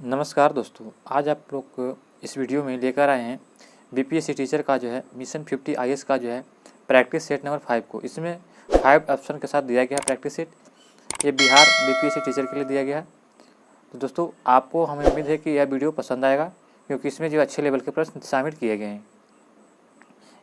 नमस्कार दोस्तों, आज आप लोग इस वीडियो में लेकर आए हैं बीपीएससी टीचर का जो है मिशन 50 आईएएस का जो है प्रैक्टिस सेट नंबर 5 को। इसमें 5 ऑप्शन के साथ दिया गया है प्रैक्टिस सेट। ये बिहार बीपीएससी टीचर के लिए दिया गया है। तो दोस्तों, आपको हमें उम्मीद है कि यह वीडियो पसंद आएगा, क्योंकि इसमें जो अच्छे लेवल के प्रश्न शामिल किए गए हैं।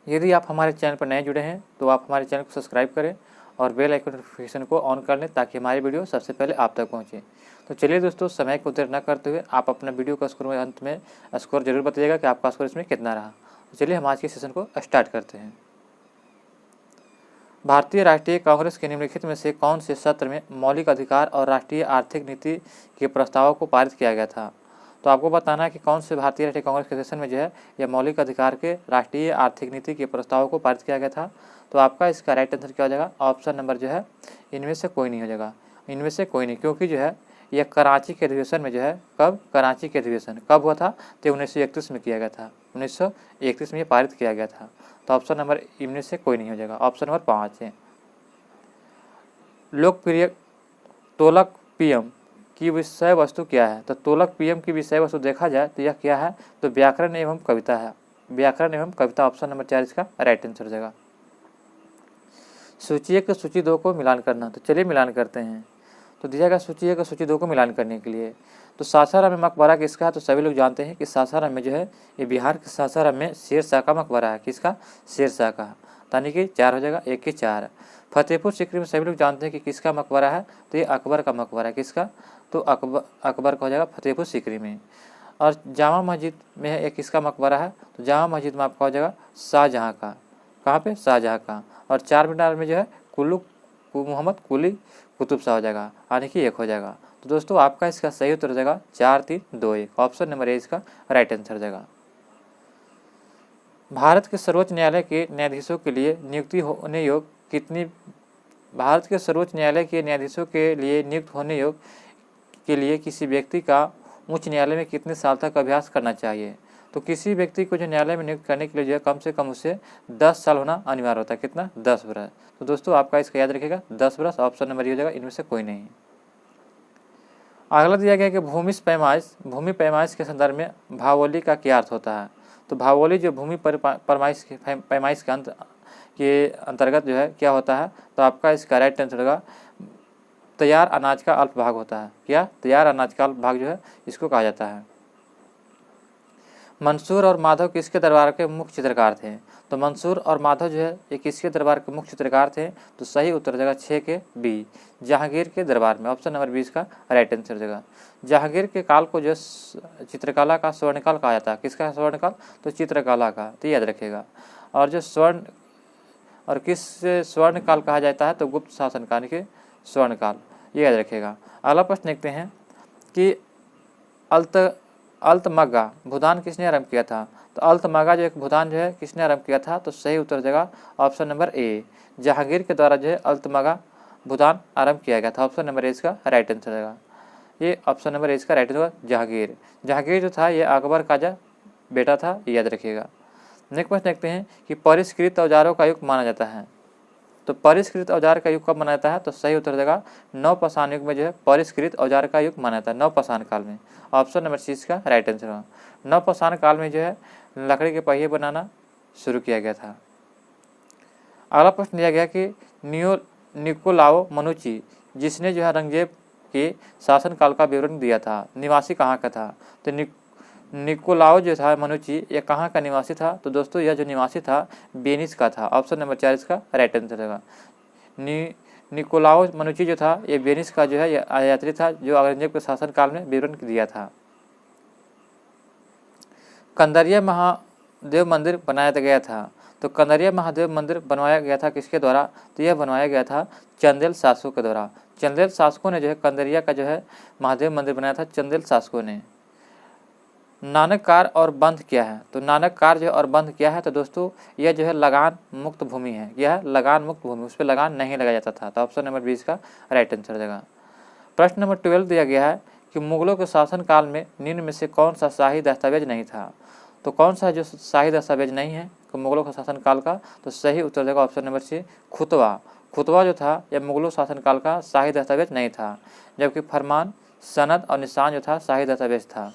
यदि आप हमारे चैनल पर नए जुड़े हैं तो आप हमारे चैनल को सब्सक्राइब करें और बेल आइकन नोटिफिकेशन को ऑन कर लें, ताकि हमारी वीडियो सबसे पहले आप तक पहुंचे। तो चलिए दोस्तों, समय को देर न करते हुए आप अपना वीडियो का स्कोर में अंत में स्कोर जरूर बताइएगा कि आपका स्कोर इसमें कितना रहा। तो चलिए हम आज के सेशन को स्टार्ट करते हैं। भारतीय राष्ट्रीय कांग्रेस के निम्नलिखित में से कौन से सत्र में मौलिक अधिकार और राष्ट्रीय आर्थिक नीति के प्रस्तावों को पारित किया गया था? तो आपको बताना है कि कौन से भारतीय राष्ट्रीय कांग्रेस के सेशन में जो है यह मौलिक अधिकार के राष्ट्रीय आर्थिक नीति के प्रस्तावों को पारित किया गया था। तो आपका इसका राइट आंसर क्या हो जाएगा? ऑप्शन नंबर जो है इनमें से कोई नहीं हो जाएगा। इनमें से कोई नहीं, क्योंकि जो है यह कराची के अधिवेशन में जो है कराची के अधिवेशन कब हुआ था? तो 1931 में किया गया था। 1931 में ये पारित किया गया था। तो ऑप्शन नंबर इनमें से कोई नहीं हो जाएगा। ऑप्शन नंबर 5 है। लोकप्रिय तोलक पीएम की विषय वस्तु क्या है? तो तोलक पीएम की विषय वस्तु देखा जाए तो यह क्या है? तो व्याकरण एवं कविता है। व्याकरण एवं कविता ऑप्शन नंबर 4 इसका राइट आंसर हो जाएगा। सूची 1 सूची 2 को मिलान करना। तो चलिए मिलान करते हैं। तो दिया गया सूची 1 सूची 2 को मिलान करने के लिए। तो सासाराम में मकबरा किसका है? तो सभी लोग जानते हैं कि सासाराम में जो है ये बिहार के सासाराम में शेरशाह का मकबरा है। किसका? शेरशाह का। यानी कि 4 हो जाएगा, 1 के 4। फतेहपुर सीकरी में सभी लोग जानते हैं कि किसका मकबरा है? तो ये अकबर का मकबरा है। किसका? तो अकबर का हो जाएगा फतेहपुर सीकरी में। और जामा मस्जिद में एक किसका मकबरा है? तो जामा मस्जिद में आपका हो जाएगा शाहजहाँ का। कहाँ पे? शाहजहाँ का। और 4 मीनार में जो है मोहम्मद कुली कुतुब शाह हो जाएगा, यानी कि 1 हो जाएगा। तो दोस्तों, आपका इसका सही उत्तर हो जाएगा 4, 3, 2, 1। ऑप्शन नंबर ए इसका राइट आंसर हो जाएगा। भारत के सर्वोच्च न्यायालय के न्यायाधीशों के लिए नियुक्ति होने योग्य कितनी भारत के सर्वोच्च न्यायालय के न्यायाधीशों के लिए नियुक्त होने योग्य के लिए किसी व्यक्ति का उच्च न्यायालय में कितने साल तक अभ्यास करना चाहिए? तो किसी व्यक्ति को जो न्यायालय में नियुक्त करने के लिए जो है कम से कम उससे 10 साल होना अनिवार्य होता है। कितना? 10 वर्ष। तो दोस्तों, आपका इसका याद रखिएगा 10 वर्ष। ऑप्शन नंबर ये हो जाएगा, इनमें से कोई नहीं। अगला दिया गया कि भूमि पैमाइश के संदर्भ में भावोली का क्या अर्थ होता है? तो भावोली जो भूमि पैमाइश के अंतर्गत जो है क्या होता है? तो आपका इसका राइट आंसर होगा तैयार अनाज का अल्प भाग होता है। क्या? तैयार अनाज का अल्प भाग जो है इसको कहा जाता है। मंसूर और माधव किसके दरबार के मुख्य चित्रकार थे? तो मंसूर और माधव जो है ये किसके दरबार के मुख्य चित्रकार थे? तो सही उत्तर देगा 6 के बी, जहांगीर के दरबार में। ऑप्शन नंबर 20 का राइट आंसर देगा। जहांगीर के काल को जो चित्रकला का स्वर्णकाल कहा जाता है। किसका स्वर्णकाल? तो चित्रकला का। तो याद रखेगा। और जो किस स्वर्णकाल कहा जाता है? तो गुप्त शासन काल के स्वर्णकाल। ये याद रखेगा। अगला प्रश्न देखते हैं कि अल्तमगा भूदान किसने आरंभ किया था? तो अल्तमगा जो एक भूदान जो है किसने आरंभ किया था? तो सही उत्तर देगा ऑप्शन नंबर ए, जहांगीर के द्वारा जो है अल्तमगा भूदान आरंभ किया गया था। ऑप्शन नंबर ए इसका राइट आंसर देगा। ये ऑप्शन नंबर ए इसका राइट होगा जहांगीर जो था ये अकबर का जो बेटा था, याद रखिएगा। नेक्स्ट प्रश्न देखते हैं कि परिष्कृत औजारों का युग माना जाता है। तो परिष्कृत औजार का युग कब माना जाता है? तो सही उत्तर देगा नवपाषाण युग में जो है परिष्कृत औजार का युग माना जाता है, नवपाषाण काल में। ऑप्शन नंबर सी इसका राइट आंसर होगा। नवपाषाण काल में जो है लकड़ी के पहिए बनाना शुरू किया गया था। अगला प्रश्न दिया गया कि निकोलाओ मनुची जिसने जो है औरंगजेब के शासनकाल का विवरण दिया था, निवासी कहाँ का था? तो निकोलाओ जो था मनुची ये कहाँ का निवासी था? तो दोस्तों, यह जो निवासी था वेनिस का था। ऑप्शन नंबर 4 इसका राइट आंसर होगा। निकोलाओ मनुची जो था ये वेनिस का जो है यात्री था, जो औरंगजेब के शासनकाल में विवरण दिया था। कंदरिया महादेव मंदिर बनाया गया था। तो कंदरिया महादेव मंदिर बनवाया गया था किसके द्वारा? तो यह बनवाया गया था चंदेल शासकों के द्वारा। चंदेल शासकों ने जो है कंदरिया का जो है महादेव मंदिर बनाया था, चंदेल शासकों ने। नानक कार और बंध क्या है? तो नानक कार जो है और बंध क्या है? तो दोस्तों, यह जो है लगान मुक्त भूमि है। यह है लगान मुक्त भूमि, उस पर लगान नहीं लगाया जाता था। तो ऑप्शन नंबर 20 का राइट आंसर देगा। प्रश्न नंबर 12 दिया गया है कि मुगलों के शासनकाल में निम्न में से कौन सा शाही दस्तावेज नहीं था? तो कौन सा जो शाही दस्तावेज नहीं है तो मुगलों के शासनकाल का? तो सही उत्तर देगा ऑप्शन नंबर सी खुतवा। खुतवा जो था यह मुगलों शासनकाल का शाही दस्तावेज नहीं था, जबकि फरमान सनद और निशान जो था शाही दस्तावेज था।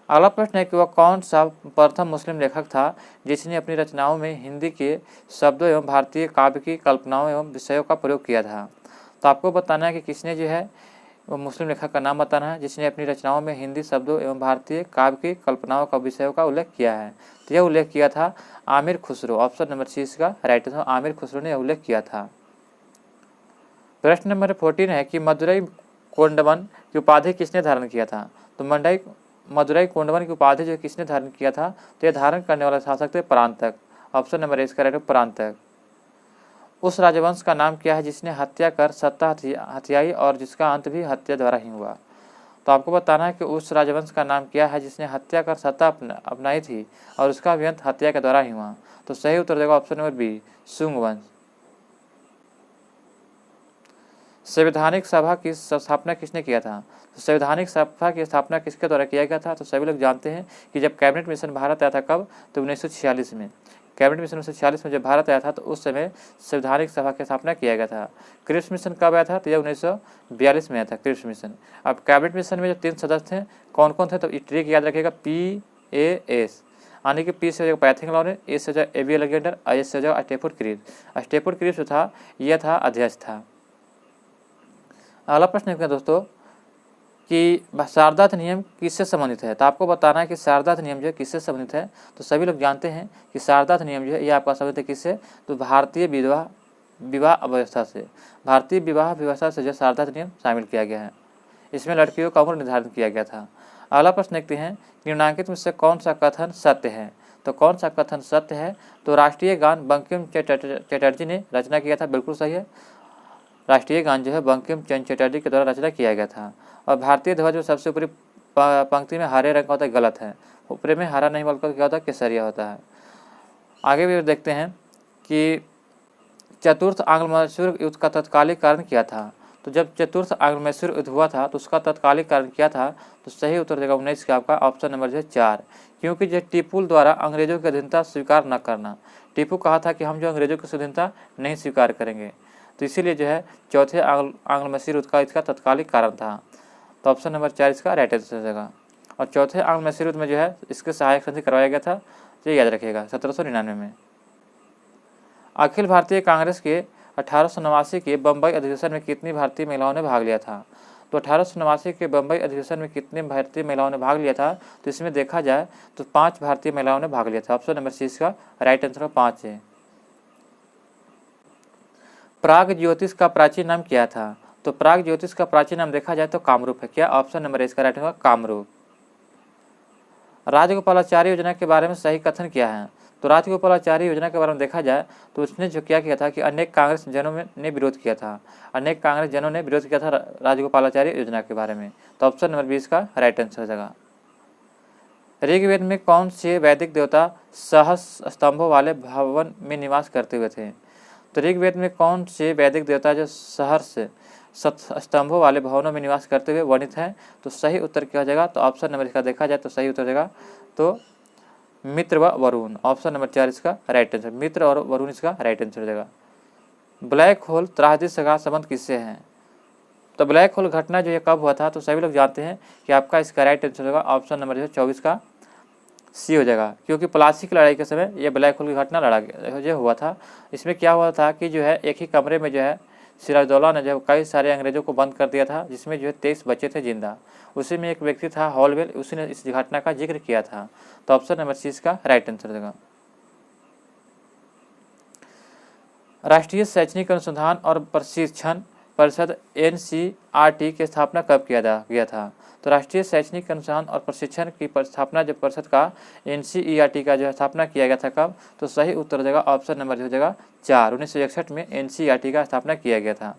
अगला प्रश्न है कि वह कौन सा प्रथम मुस्लिम लेखक था जिसने अपनी रचनाओं में हिंदी के शब्दों एवं भारतीय काव्य की कल्पनाओं एवं विषयों का प्रयोग किया था। तो आपको बताना है कि किसने जो है वो मुस्लिम लेखक का नाम बताना है जिसने अपनी रचनाओं में हिंदी शब्दों एवं भारतीय काव्य की कल्पनाओं का विषयों का उल्लेख किया है। तो यह उल्लेख किया था Amir Khusrau. Option number C इसका राइट आंसर, आमिर खुसरो ने यह उल्लेख किया था। प्रश्न नंबर 14 है कि मदुरई कोंडवन की उपाधि किसने धारण किया था। तो मदुरई कोंडवन की उपाधि जो किसने धारण किया था, तो यह धारण करने वाला शासक थे परांतक। ऑप्शन नंबर इसका राइट परांतक। उस राजवंश का नाम क्या है जिसने हत्या कर सत्ता हथियाई और जिसका अंत भी हत्या द्वारा ही हुआ। तो आपको बताना है कि उस राजवंश का नाम क्या है जिसने हत्या कर सत्ता अपनाई थी और उसका भी अंत हत्या के द्वारा ही हुआ। तो सही उत्तर देगा ऑप्शन नंबर बी, शुंग वंश। संवैधानिक सभा की स्थापना किसने किया था। तो संवैधानिक सभा की स्थापना किसके द्वारा किया गया था। तो सभी लोग जानते हैं कि जब कैबिनेट मिशन भारत आया था, कब, तो 1946 में। कैबिनेट मिशन 1946 में जब भारत आया था तो उस समय संवैधानिक सभा की स्थापना किया गया था। क्रिप्स मिशन कब आया था, तो यह 1942 में आया था क्रिप्स मिशन। अब कैबिनेट मिशन में जो 3 सदस्य थे कौन कौन थे, तो ट्रिक याद रखिएगा, PAS, यानी कि P से हो जाएगा पैथिंग लॉरेंस, A से हो जाएगा एबी अलेक्जेंडर, I से हो जाएगा स्टेफोर्ड क्रिप्स। स्टेफोर्ड क्रिप्स जो था यह था अध्यक्ष था। अगला प्रश्न है दोस्तों कि शारदा नियम किससे संबंधित है। तो आपको बताना है कि शारदा नियम जो है किससे संबंधित है। तो सभी लोग जानते हैं कि शारदा नियम जो है ये आपका संबंधित है किससे, तो भारतीय विवाह व्यवस्था से। भारतीय विवाह व्यवस्था से जो शारदा नियम शामिल किया गया है। इसमें लड़कियों का उम्र निर्धारित किया गया था। अगला प्रश्न देखते हैं, निम्नलिखित में से कौन सा कथन सत्य है। तो कौन सा कथन सत्य है, तो राष्ट्रीय गान बंकिम चटर्जी ने रचना किया था, बिल्कुल सही है। राष्ट्रीय गान जो है बंकिम चंद्र चटर्जी के द्वारा रचना किया गया था। और भारतीय ध्वज में सबसे ऊपरी पंक्ति में हरे रंग का होता है, गलत है। ऊपरी में हरा नहीं बल्कि क्या होता है, केसरिया होता है। आगे भी देखते हैं कि चतुर्थ आंग्ल मैसूर युद्ध का तत्कालिक कारण क्या था। तो जब चतुर्थ आंग्ल मैसूर युद्ध हुआ था तो उसका तत्कालिक कारण क्या था, तो सही उत्तर देगा 19 का आपका ऑप्शन नंबर जो है 4। क्योंकि जो टीपू द्वारा अंग्रेजों की अधीनता स्वीकार न करना। टीपू कहा था कि हम जो अंग्रेजों की स्वाधीनता नहीं स्वीकार करेंगे, तो इसीलिए जो है चौथे आंग्ल मैसूर युद्ध का इसका तत्कालिक कारण था। तो ऑप्शन नंबर 4 इसका राइट आंसर हो जाएगा। और चौथे आंग्ल मैसूर युद्ध में जो है इसके सहायक संधि करवाया गया था, तो याद रखिएगा 1799 में। अखिल भारतीय कांग्रेस के 1889 के बम्बई अधिवेशन में कितनी भारतीय महिलाओं ने भाग लिया था। तो 1889 के बम्बई अधिवेशन में कितनी भारतीय महिलाओं ने भाग लिया था, तो इसमें देखा जाए तो 5 भारतीय महिलाओं ने भाग लिया था। ऑप्शन नंबर सी इसका राइट आंसर 5 है। प्राग ज्योतिष का प्राचीन नाम क्या था। तो प्राग ज्योतिष का प्राचीन नाम देखा जाए तो कामरूप है। क्या ऑप्शन नंबर इसका राइट होगा, कामरूप। राजगोपालाचारी योजना के बारे में सही कथन क्या है। तो राजगोपालाचारी योजना के बारे में देखा जाए तो उसने जो क्या किया था कि अनेक कांग्रेस जनों ने विरोध किया था। अनेक कांग्रेस जनों ने विरोध किया था राजगोपालाचारी योजना के बारे में। तो ऑप्शन नंबर 20 का राइट आंसर हो जाएगा। ऋग्वेद में कौन से वैदिक देवता सहस स्तंभों वाले भवन में निवास करते हुए थे। तो ऋग्वेद में कौन से वैदिक देवता जो सहर्ष स्तंभों वाले भवनों में निवास करते हुए वर्णित हैं। तो सही उत्तर क्या हो जाएगा, तो ऑप्शन नंबर इसका देखा जाए तो सही उत्तर देगा तो मित्र व वरुण। ऑप्शन नंबर 4 इसका राइट आंसर, मित्र और वरुण इसका राइट आंसर हो जाएगा। ब्लैक होल त्रासदी से का संबंध किससे है। तो ब्लैक होल घटना जो ये कब हुआ था, तो सभी लोग जानते हैं कि आपका इसका राइट आंसर होगा ऑप्शन नंबर जो है 24 का सी हो जाएगा। क्योंकि प्लासी की लड़ाई के समय ये ब्लैक होल की घटना जो हुआ था। इसमें क्या हुआ था कि जो है एक ही कमरे में जो है सिराजुद्दौला ने जो कई सारे अंग्रेजों को बंद कर दिया था, जिसमें जो है 23 बच्चे थे जिंदा। उसी में एक व्यक्ति था हॉलवेल, उसी ने इस घटना का जिक्र किया था। तो ऑप्शन नंबर सी इसका राइट आंसर देगा। राष्ट्रीय शैक्षणिक अनुसंधान और प्रशिक्षण परिषद NCERT की स्थापना कब किया गया था। तो राष्ट्रीय शैक्षणिक अनुसंधान और प्रशिक्षण की स्थापना जब परिषद का NCERT का जो स्थापना किया गया था कब, तो सही उत्तर हो जाएगा ऑप्शन नंबर हो जाएगा 4। 1961 में NCERT का स्थापना किया गया था।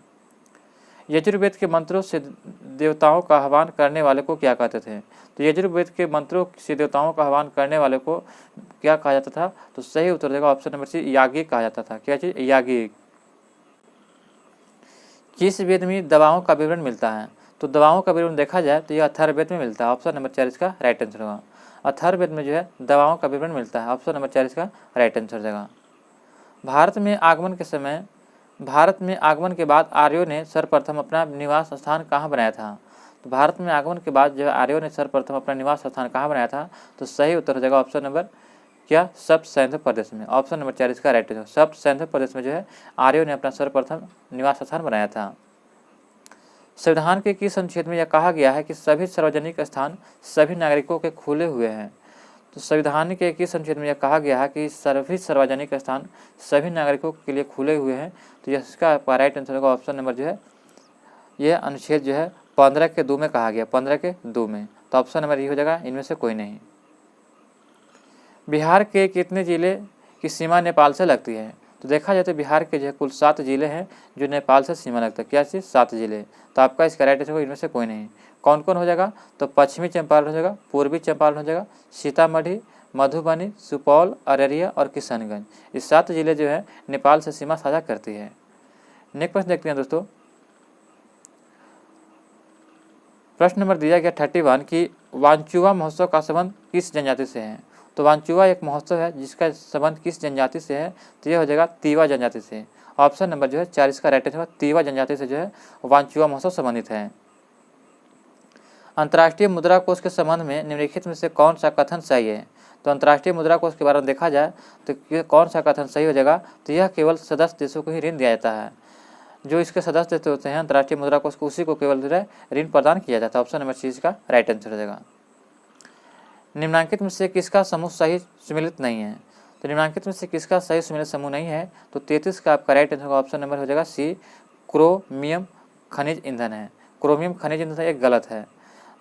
यजुर्वेद के मंत्रों से देवताओं का आह्वान करने वाले को क्या कहते थे। तो यजुर्वेद के मंत्रों से देवताओं का आह्वान करने वाले को क्या कहा जाता था, तो सही उत्तर देगा ऑप्शन नंबर सी याज्ञिक कहा जाता था। क्या चीज, याज्ञिक। किस वेद में दवाओं का विवरण मिलता है। तो दवाओं का विवरण देखा जाए तो यह अथर्ववेद में मिलता है। ऑप्शन नंबर 4 इसका राइट आंसर होगा। अथर्ववेद में जो है दवाओं का विवरण मिलता है। ऑप्शन नंबर 4 इसका राइट आंसर देगा। भारत में आगमन के बाद आर्यों ने सर्वप्रथम अपना निवास स्थान कहाँ बनाया था। तो भारत में आगमन के बाद जो है आर्यों ने सर्वप्रथम अपना निवास स्थान कहाँ बनाया था, तो सही उत्तर हो जाएगा ऑप्शन नंबर क्या, सब सैंध प्रदेश में। ऑप्शन नंबर 4 इसका राइट है। सब सैंध प्रदेश में जो है आर्यों ने अपना सर्वप्रथम निवास स्थान बनाया था। संविधान के किस अनुच्छेद में यह कहा गया है कि सभी सार्वजनिक स्थान सभी नागरिकों के खुले हुए हैं? तो संविधान के किस अनुच्छेद में यह कहा गया है कि सभी सार्वजनिक स्थान सभी नागरिकों के लिए खुले हुए हैं? तो इसका राइट आंसर होगा ऑप्शन नंबर जो है, यह अनुच्छेद जो है 15 के 2 में कहा गया, 15 के 2 में। तो ऑप्शन नंबर ये हो जाएगा, इनमें से कोई नहीं। बिहार के कितने जिले की सीमा नेपाल से लगती है? तो देखा जाए तो बिहार के जो है कुल 7 जिले हैं जो नेपाल से सीमा लगता है। क्या चीज़? 7 जिले। तो आपका इसका राइट आंसर होगा इनमें से कोई नहीं। कौन कौन हो जाएगा? तो पश्चिमी चंपारण हो जाएगा, पूर्वी चंपारण हो जाएगा, सीतामढ़ी, मधुबनी, सुपौल, अररिया और किशनगंज। ये 7 जिले जो है नेपाल से सीमा साझा करती है। नेक्स्ट प्रश्न देखते हैं दोस्तों। प्रश्न नंबर दिया गया 31 कि वांचुआ महोत्सव का संबंध किस जनजाति से है? तो वांचुआ एक महोत्सव है जिसका संबंध किस जनजाति से है? तो यह हो जाएगा तीवा जनजाति से। ऑप्शन नंबर जो है 4 इसका राइट आंसर होगा, तीवा जनजाति से जो है वांचुआ महोत्सव संबंधित है। अंतर्राष्ट्रीय मुद्रा कोष के संबंध में निम्नलिखित में से कौन सा कथन सही है? तो अंतर्राष्ट्रीय मुद्रा कोष के बारे में देखा जाए तो ये कौन सा कथन सही हो जाएगा? तो यह केवल सदस्य देशों को ही ऋण दिया जाता है। जो इसके सदस्य देश होते हैं अंतर्राष्ट्रीय मुद्रा कोष को, उसी को केवल ऋण प्रदान किया जाता है। ऑप्शन नंबर 6 इसका राइट आंसर हो जाएगा। निम्नांकित में से किसका समूह सही सुमेलित नहीं है? तो निम्नांकित में से किसका सही सुमेलित समूह नहीं है? तो 33 का आपका राइट आंसर होगा ऑप्शन नंबर हो जाएगा सी, क्रोमियम खनिज ईंधन है। क्रोमियम खनिज ईंधन एक गलत है।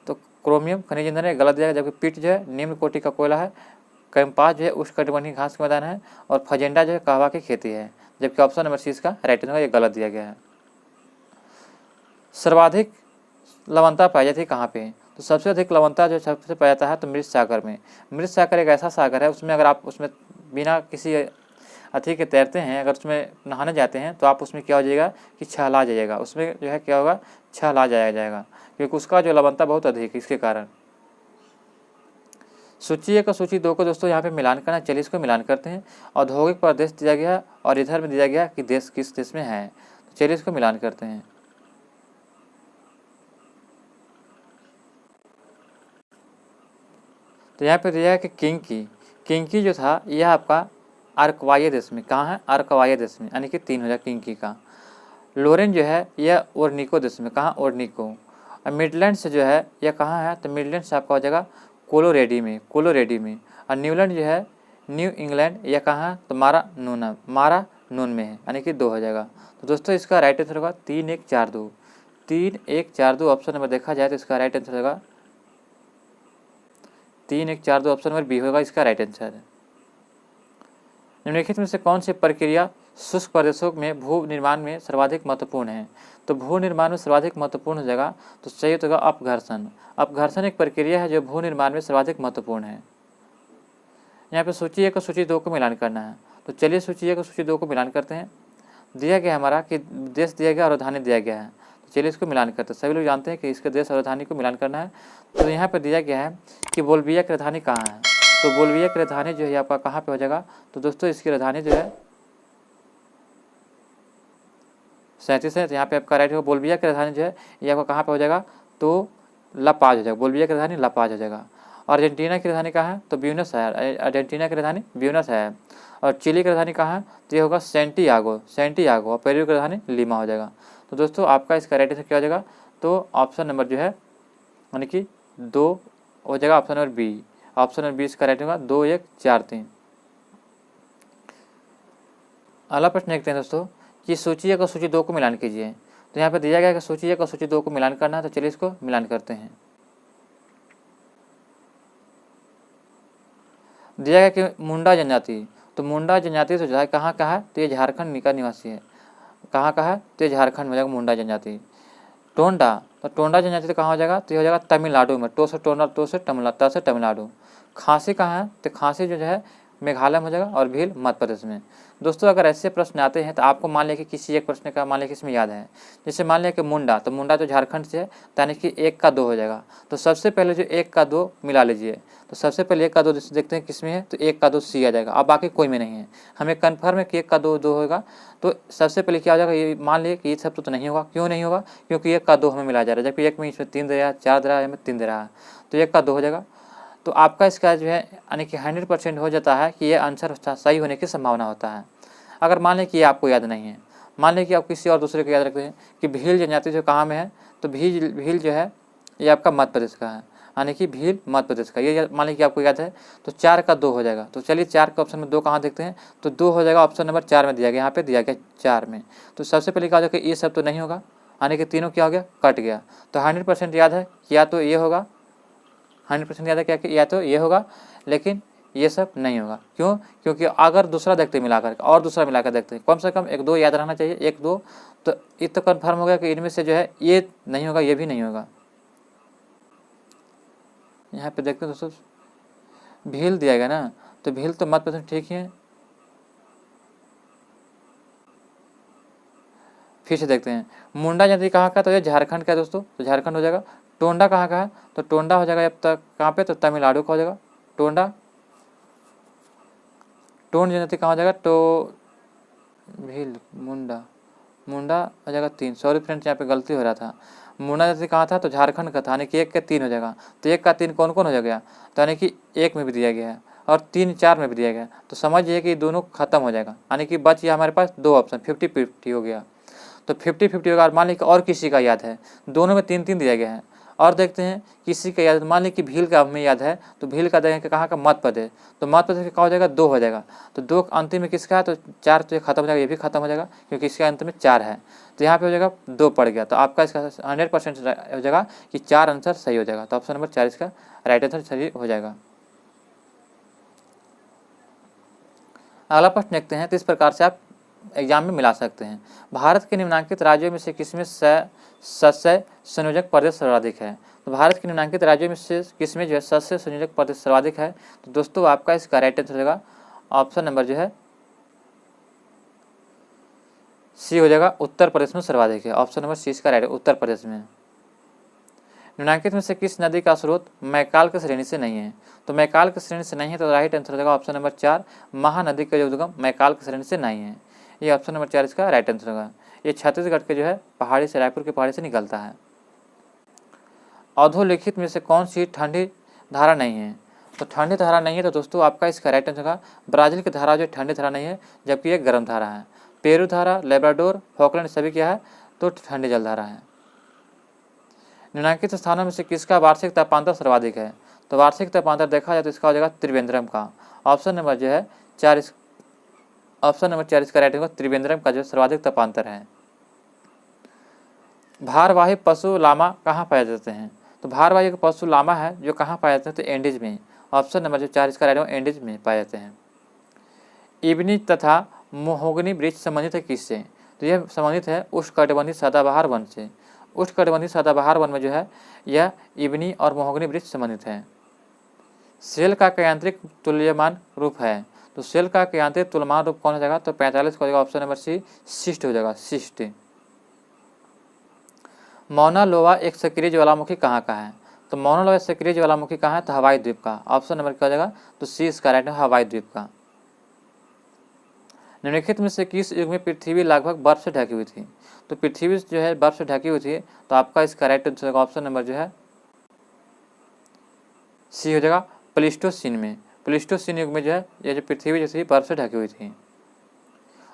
तो क्रोमियम खनिज ईंधन एक गलत दिया, जबकि पीट जो है निम्न कोटि का कोयला है, कैंपास जो है उष्णकटिबंधीय घास के मैदान है, और फजेंडा जो है कहवा की खेती है। जबकि ऑप्शन नंबर सी इसका राइट आंसर ये गलत दिया गया है। सर्वाधिक लवणता पाई जाती है कहाँ पे? तो सबसे अधिक लवणता जो सबसे पाया जाता है तो मृत सागर में। मृत सागर एक ऐसा सागर है, उसमें अगर आप उसमें बिना किसी अति के तैरते हैं, अगर उसमें नहाने जाते हैं तो आप उसमें क्या हो जाएगा कि छहला जाइएगा। उसमें जो है क्या होगा, छहला जाएगा, क्योंकि उसका जो लवणता बहुत अधिक है इसके कारण। सूची 1 और सूची 2 को दोस्तों यहाँ पे मिलान करना। चलिए इसको मिलान करते हैं। औद्योगिक प्रदेश दिया गया और इधर में दिया गया कि देश किस देश में है। तो चलिए इसको मिलान करते हैं। तो यहाँ पे दिया है कि किंकी जो था यह आपका अर्कवाई देश में, कहाँ है? अर्कवाई देश में, यानी कि 3 हो जाएगा किंकी का। लोरेन जो है यह ओर्निको देश में, कहाँ? ओर्निको। और मिडलैंड से जो है यह कहाँ है? तो मिडलैंड से आपका हो जाएगा कोलोरेडी में। और न्यूलैंड जो है न्यू इंग्लैंड, यह कहाँ है? तो मारा नून में है, यानी कि 2 हो जाएगा। तो दोस्तों इसका राइट आंसर होगा 3142। 3142 ऑप्शन नंबर देखा जाए तो इसका राइट आंसर होगा 3142 ऑप्शन नंबर बी होगा इसका राइट आंसर। निम्नलिखित में से कौन सी प्रक्रिया शुष्क प्रदेशों में भू निर्माण में सर्वाधिक महत्वपूर्ण है? तो भू निर्माण में सर्वाधिक महत्वपूर्ण हो जाएगा तो सही होगा अपघर्षण। अपघर्षण एक प्रक्रिया है जो भू निर्माण में सर्वाधिक महत्वपूर्ण है। यहाँ पे सूची 1 और सूची 2 को मिलान करना है। तो चलिए सूची 1 और सूची 2 को मिलान करते हैं। दिया गया हमारा कि देश दिया गया और राजधानी दिया गया है। तो चलिए इसको मिलान करते हैं। सभी लोग जानते हैं कि इसके देश और राजधानी को मिलान करना है। तो यहाँ पर दिया गया है कि बोल्विया की राजधानी कहाँ है? तो बोल्विया की राजधानी जो है आपका कहाँ पे हो जाएगा? तो दोस्तों इसकी राजधानी जो है 37 है। तो यहाँ पे आपका राइट होगा। बोल्विया की राजधानी जो है ये आपका कहाँ पे हो जाएगा? तो ला पाज हो जाएगा। बोल्विया की राजधानी ला पाज हो जाएगा। अर्जेंटीना की राजधानी कहाँ है? तो ब्यूनस आयर्स। अर्जेंटीना की राजधानी ब्यूनस आयर्स। और चिली की राजधानी कहाँ है? तो ये होगा सेंटियागो। और पेरू की राजधानी लीमा हो जाएगा। तो दोस्तों आपका इसका राइट आंसर क्या हो जाएगा? तो ऑप्शन नंबर जो है यानी कि 2 हो जाएगा, option number B. Option number B इसका राइट होगा 2, 1, 4, 3। अगला प्रश्न देखते हैं दोस्तों कि सूची 1 और सूची 2 को मिलान कीजिए। तो यहाँ पे दिया गया है कि सूची 1 और सूची 2 को मिलान करना है। तो चलिए इसको मिलान करते हैं। दिया गया कि मुंडा जनजाति, तो मुंडा जनजाति से जो है कहाँ का है? तो ये झारखंड का निवासी है। कहाँ का है? तो ये झारखंड में हो जाएगा मुंडा जनजाति। टोंडा, तो टोंडा जनजाति तो कहाँ हो जाएगा? तो ये हो जाएगा तमिलनाडु में। टो से टोंडा, टो से तमिलनाडु। खांसी कहाँ है? तो खांसी जो है मेघालय में हो जाएगा और भील मध्य प्रदेश में। दोस्तों अगर ऐसे प्रश्न आते हैं तो आपको मान लिया कि किसी एक प्रश्न का मान लिया कि इसमें याद है, जैसे मान लिया कि मुंडा, तो मुंडा तो झारखंड से है, तो यानी कि 1 का 2 हो जाएगा। तो सबसे पहले जो 1 का 2 मिला लीजिए, तो सबसे पहले 1 का 2 देखते हैं किस में है, तो 1 का 2 सी आ जाएगा। अब बाकी कोई में नहीं है, हमें कन्फर्म है कि 1 का 2 2 होगा। तो सबसे पहले क्या हो जाएगा, ये मान लिए कि ये सब तो नहीं होगा। क्यों नहीं होगा, क्योंकि 1 का 2 हमें मिला जा रहा है, जबकि 1 में इसमें 3 दे रहा है, 4 दे रहा है, में 3 दे रहा है, तो 1 का 2 हो जाएगा। तो आपका इसका जो है यानी कि 100% हो जाता है कि ये आंसर सही होने की संभावना होता है। अगर मान लें कि ये आपको याद नहीं है, मान लें कि आप किसी और दूसरे को याद रखते हैं कि भील जनजाति जो कहाँ में है, तो भील जो है ये आपका मध्य प्रदेश का है, यानी कि भील मध्य प्रदेश का, ये मान लें कि आपको याद है। तो 4 का 2 हो जाएगा। तो चलिए 4 के ऑप्शन में 2 कहाँ देखते हैं, तो 2 हो जाएगा ऑप्शन नंबर 4 में दिया गया, यहाँ पे दिया गया 4 में। तो सबसे पहले क्या हो जाएगा, ये सब तो नहीं होगा, यानी कि तीनों क्या हो गया, कट गया। तो 100% याद है कि या तो ये होगा, 100% याद है क्या कि या तो ये होगा, लेकिन ये सब नहीं होगा। क्यों, क्योंकि अगर दूसरा देखते मिलाकर और दूसरा मिलाकर देखते हैं, कम से कम 1 2 याद रहना चाहिए, 1 2। तो ये तो कन्फर्म हो गया कि इनमें से जो है ये नहीं होगा, ये भी नहीं होगा। यहाँ पे देखते हैं दोस्तों, भील दिया गया ना, तो भील तो मत प्रदेश ठीक ही है। फिर से देखते हैं, मुंडा यदि कहाँ का, तो ये झारखंड का है दोस्तों, तो झारखंड हो जाएगा। टोंडा कहाँ का है, तो टोंडा हो जाएगा अब तक कहाँ पे, तो तमिलनाडु का हो जाएगा टोंडा। टोंड जनजाति कहाँ हो जाएगा, तो भील मुंडा हो जाएगा 3। सॉरी फ्रेंड्स, यहाँ पे गलती हो रहा था। मुंडा जनजाति कहाँ था, तो झारखंड का था, यानी कि 1 के 3 हो जाएगा। तो 1 का 3 कौन कौन हो गया, तो यानी कि 1 में भी दिया गया है और 3 4 में भी दिया गया है। तो समझिए कि दोनों खत्म हो जाएगा, यानी कि बच गया हमारे पास 2 ऑप्शन, 50-50 हो गया। तो 50-50 होगा। मान लीजिए और किसी का याद है, दोनों में 3 3 दिया गया है। और देखते हैं किसी का याद, मान लीजिए कि भील का हमें याद है, तो भील का देखेंगे कहाँ का, मध्य प्रदेश। तो मध्य प्रदेश का क्या हो जाएगा, 2 हो जाएगा। तो 2 अंतिम में किसका है, तो 4, तो ये खत्म हो जाएगा, ये भी खत्म हो जाएगा क्योंकि इसके अंत में 4 है। तो यहाँ पे हो जाएगा 2 पड़ गया। तो आपका इसका 100% हो जाएगा कि 4 आंसर सही हो जाएगा। तो ऑप्शन नंबर 4 इसका राइट आंसर सही हो जाएगा। अगला प्रश्न देखते हैं। तो इस प्रकार से आप एग्जाम में मिला सकते हैं। भारत के निम्नलिखित राज्यों में से किसमें सस्य संयोजक प्रदेश सर्वाधिक है, तो भारत के निम्नलिखित राज्यों में से किसमें जो है सस्य संयोजक प्रदेश सर्वाधिक है, तो दोस्तों आपका इसका राइट आंसर हो जाएगा ऑप्शन नंबर जो है सी हो जाएगा, उत्तर प्रदेश में सर्वाधिक है। ऑप्शन नंबर सी इसका राइट है, उत्तर प्रदेश में। निम्नलिखित में से किस नदी का स्रोत मैकाल की श्रेणी से नहीं है, तो मैकाल की श्रेणी से नहीं है, तो राइट आंसर हो जाएगा ऑप्शन नंबर 4, महानदी का जो उद्गम मैकाल की श्रेणी से नहीं है। ये ऑप्शन नंबर 4 इसका राइट आंसर होगा। ये छत्तीसगढ़ के जो है पहाड़ी से, रायपुर के पहाड़ी से निकलता है। अधोलिखित में से कौन सी ठंडी धारा नहीं है, तो ठंडी धारा नहीं है, तो दोस्तों आपका इसका राइट आंसर होगा ब्राज़ील की धारा जो ठंडी धारा नहीं है, जबकि ये गर्म धारा है। पेरू धारा, लेब्राडोर, फॉकलैंड सभी क्या है, तो ठंडी जल धारा है। निम्नलिखित स्थानों में से किसका वार्षिक तापांतर सर्वाधिक है, तो वार्षिक तापांतर देखा जाए तो इसका हो जाएगा त्रिवेंद्रम का। ऑप्शन नंबर जो है 4 ऑप्शन नंबर 4 इसका राइट होगा, त्रिवेंद्रम का जो सर्वाधिक तापांतर है। भारवाही पशु लामा कहाँ पाए जाते हैं, तो भारवाही पशु लामा है जो कहाँ पाए जाते हैं, तो एंडीज में। ऑप्शन नंबर जो 4 इसका राइट होगा, एंडीज में पाए जाते हैं। इबनी तथा मोहोगनी वृक्ष संबंधित है किससे, तो यह संबंधित है उष्णकटिबंधीय सदाबहार वन से। उष्णकटिबंधीय सदाबहार वन में जो है यह इबनी और मोहोगनी वृक्ष संबंधित है। सेल का यांत्रिक तुल्यमान रूप है, तो सेल का यांत्रिक तुल्यमान रूप कौन हो जाएगा, तो 45 का हो जाएगा ऑप्शन नंबर सी, शिष्ट हो जाएगा, शिष्ट। मौना लोवा एक सक्रिय ज्वालामुखी कहाँ का है, तो मौना लोवा सक्रिय ज्वालामुखी कहाँ है, तो हवाई द्वीप का। ऑप्शन नंबर क्या हो जाएगा, तो सी इसका राइट है, हवाई द्वीप का। निम्नलिखित में से किस युग में पृथ्वी लगभग बर्फ से ढकी हुई थी, तो पृथ्वी जो है बर्फ से ढकी हुई थी, तो आपका इसका राइट आंसर ऑप्शन नंबर जो है सी हो जाएगा, प्लीस्टोसीन में। प्लीस्टोसीन युग में जो है ये जो पृथ्वी जो थी बर्फ से ढकी हुई थी।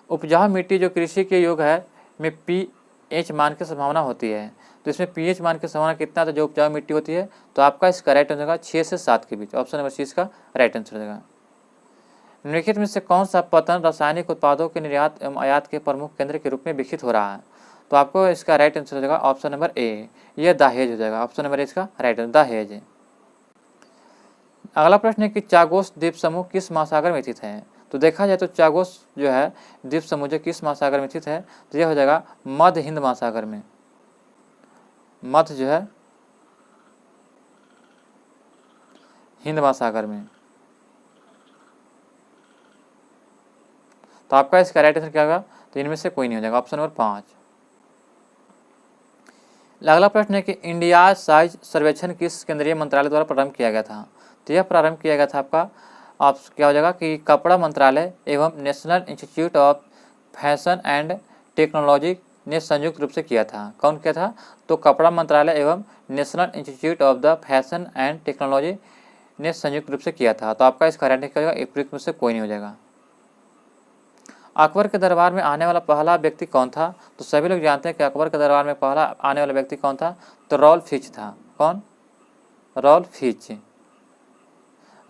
उपजाऊ मिट्टी जो कृषि के योग है में पीएच मान की संभावना होती है, तो इसमें पीएच मान की संभावना कितना था जो उपजाऊ मिट्टी होती है, तो आपका इसका राइट आंसर होगा 6 से 7 के बीच। ऑप्शन नंबर सी इसका राइट आंसर हो जाएगा। निम्नलिखित में से कौन सा पतन रासायनिक उत्पादों के निर्यात एवं आयात के प्रमुख केंद्र के रूप में विकसित हो रहा है, तो आपको इसका राइट आंसर हो जाएगा ऑप्शन नंबर ए, यह दहेज हो जाएगा। ऑप्शन नंबर ए इसका राइट आंसर दहेज। अगला प्रश्न है कि चागोस द्वीप समूह किस महासागर में स्थित है, तो देखा जाए तो चागोस जो है द्वीप समूह जो किस महासागर में स्थित है, तो यह हो जाएगा मध्य हिंद महासागर में। मध्य जो है हिंद महासागर में। तो आपका इसका राइट आंसर क्या होगा, तो इनमें से कोई नहीं हो जाएगा, ऑप्शन नंबर 5। अगला प्रश्न है कि इंडिया साइज सर्वेक्षण किस केंद्रीय मंत्रालय द्वारा प्रारंभ किया गया था। तो यह प्रारंभ किया गया था आपका आप क्या हो जाएगा कि कपड़ा मंत्रालय एवं national institute of fashion and technology ने संयुक्त रूप से किया था। कौन किया था, तो कपड़ा मंत्रालय एवं national institute of the fashion and technology ने संयुक्त रूप से किया था। तो आपका इसका राइट आंसर उपयुक्त में से कोई नहीं हो जाएगा। अकबर के दरबार में आने वाला पहला व्यक्ति कौन था। तो सभी लोग जानते हैं कि अकबर के दरबार में पहला आने वाला व्यक्ति कौन था, तो रॉल्फ फिच था। कौन, रॉल्फ फिच।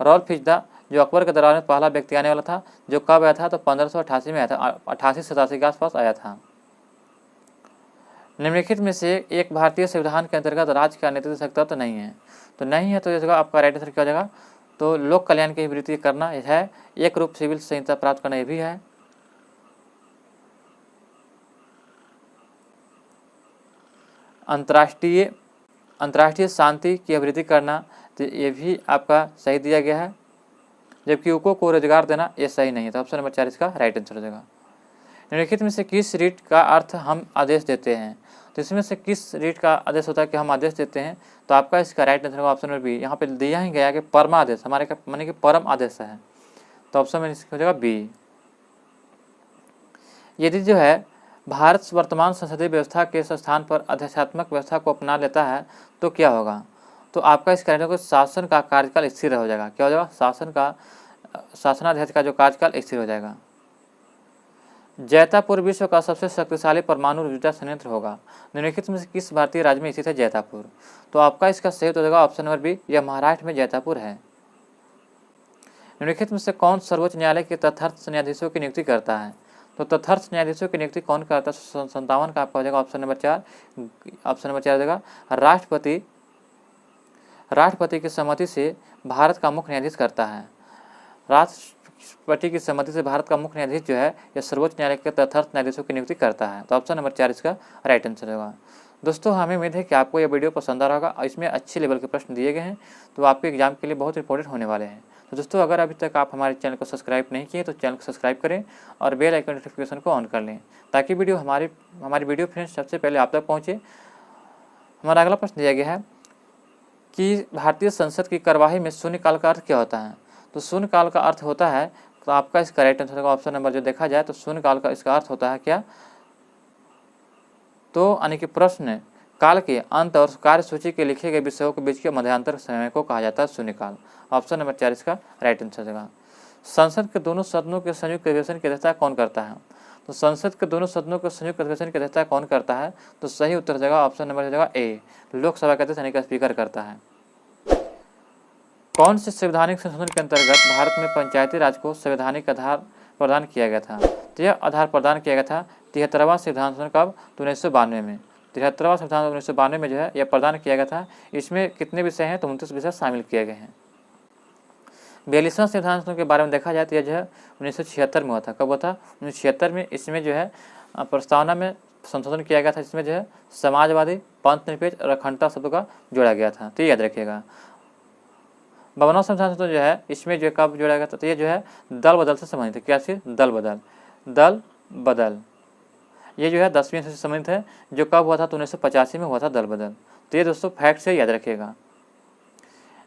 रॉल्फ फिच था जो अकबर के दरबार में पहला व्यक्ति आने वाला था, जो कब आया था, तो 1588 में आया था, 88-87 के आसपास आया था। निम्नलिखित में से एक भारतीय संविधान के अंतर्गत राज्य का नेतृत्व सकता तो नहीं है। तो नहीं है, तो इस जगह आपका राइट आंसर क्या हो जाएगा, तो लोक कल्याण की वृत्ति करना है, एक रूप सिविल संहिता प्राप्त करना ये भी है, अंतर्राष्ट्रीय शांति की अभिवृद्धि करना, तो ये भी आपका सही दिया गया है, जबकि युवकों को रोजगार देना ये सही नहीं है। तो ऑप्शन नंबर 4 इसका राइट आंसर हो जाएगा। निम्नलिखित में से किस रीट का अर्थ हम आदेश देते हैं। तो इसमें से किस रीट का आदेश होता है कि हम आदेश देते हैं। तो आपका इसका राइट आंसर होगा ऑप्शन नंबर बी। यहाँ पे दिया ही गया कि परमादेश हमारे का माने कि परम आदेश है, तो ऑप्शन में इसका हो जाएगा बी। यदि जो है भारत वर्तमान संसदीय व्यवस्था के स्थान पर अध्यक्षात्मक व्यवस्था को अपना लेता है तो क्या होगा। तो आपका इस कहने को शासन का कार्यकाल स्थिर हो जाएगा। क्या हो जाएगा, शासनाध्यक्ष का जो कार्यकाल स्थिर हो जाएगा। जैतापुर विश्व का सबसे शक्तिशाली परमाणु ऊर्जा संयंत्र होगा। निम्नलिखित में से किस भारतीय राज्य में स्थित है जैतापुर। तो आपका इसका सही हो जाएगा ऑप्शन नंबर बी, यह महाराष्ट्र में जैतापुर है। निम्नलिखित में से कौन सर्वोच्च न्यायालय के तथार्थ न्यायाधीशों की नियुक्ति करता है। तो तथार्थ न्यायाधीशों की नियुक्ति कौन करता है, 57 का आपका हो जाएगा ऑप्शन नंबर 4। ऑप्शन नंबर 4 हो जाएगा राष्ट्रपति की सहमति से भारत का मुख्य न्यायाधीश करता है। राष्ट्रपति की सहमति से भारत का मुख्य न्यायाधीश जो है यह सर्वोच्च न्यायालय के तथार्थ न्यायाधीशों की नियुक्ति करता है। तो ऑप्शन नंबर 4 इसका राइट आंसर होगा। दोस्तों हमें उम्मीद है कि आपको यह वीडियो पसंद आ रहा होगा। इसमें अच्छे लेवल के प्रश्न दिए गए हैं, तो आपके एग्जाम के लिए बहुत इंपॉर्टेंट होने वाले हैं। तो दोस्तों अगर अभी तक आप हमारे चैनल को सब्सक्राइब नहीं किए तो चैनल को सब्सक्राइब करें और बेल आइकन नोटिफिकेशन को ऑन कर लें, ताकि हमारी वीडियो फ्रेंड्स सबसे पहले आप तक पहुँचे। हमारा अगला प्रश्न दिया गया है कि भारतीय संसद की कार्यवाही में शून्यकाल का अर्थ क्या होता है। तो शून्यकाल का अर्थ होता है, तो आपका इसका राइट आंसर होगा ऑप्शन नंबर जो देखा जाए तो शून्यकाल का इसका अर्थ होता है क्या, तो यानी कि प्रश्न काल के अंत और कार्यसूची के लिखे गए विषयों के बीच के मध्यांतर समय को कहा जाता है शून्यकाल। ऑप्शन नंबर 4 इसका राइट आंसर होगा। संसद के दोनों सदनों के संयुक्त अधिवेशन की अध्यक्षता कौन करता है। तो संसद के दोनों सदनों के संयुक्त अधिवेशन की अध्यक्षता कौन करता है। तो सही उत्तर हो जाएगा ऑप्शन नंबर हो जाएगा ए, लोकसभा के अध्यक्ष यानी कि स्पीकर करता है। कौन से संवैधानिक संशोधन के अंतर्गत भारत में पंचायती राज को संवैधानिक आधार प्रदान किया गया था। तो यह आधार प्रदान किया गया था 73वां संविधान संशोधन कब, तो 1992 में। 73वां संविधान 1992 में जो है यह प्रदान किया गया था। इसमें कितने विषय हैं, तो 29 विषय शामिल किए गए हैं। 42वां संविधान संशोधन के बारे में देखा जाए तो यह जो है 1976 में हुआ था। कब हुआ था, 1976 में। इसमें जो है प्रस्तावना में संशोधन किया गया था, जिसमें जो है समाजवादी, पंथ निरपेक्ष और अखंडता शब्दों का जोड़ा गया था। तो याद रखिएगा। 52वां संविधान संशोधन जो है इसमें जो कब जोड़ा गया था, तो ये जो है दल बदल से संबंधित है। क्या से, दल बदल ये जो है 10वीं से संबंधित है, जो कब हुआ था, तो 1985 में हुआ था दल बदल। तो ये दोस्तों फैक्ट से याद रखिएगा।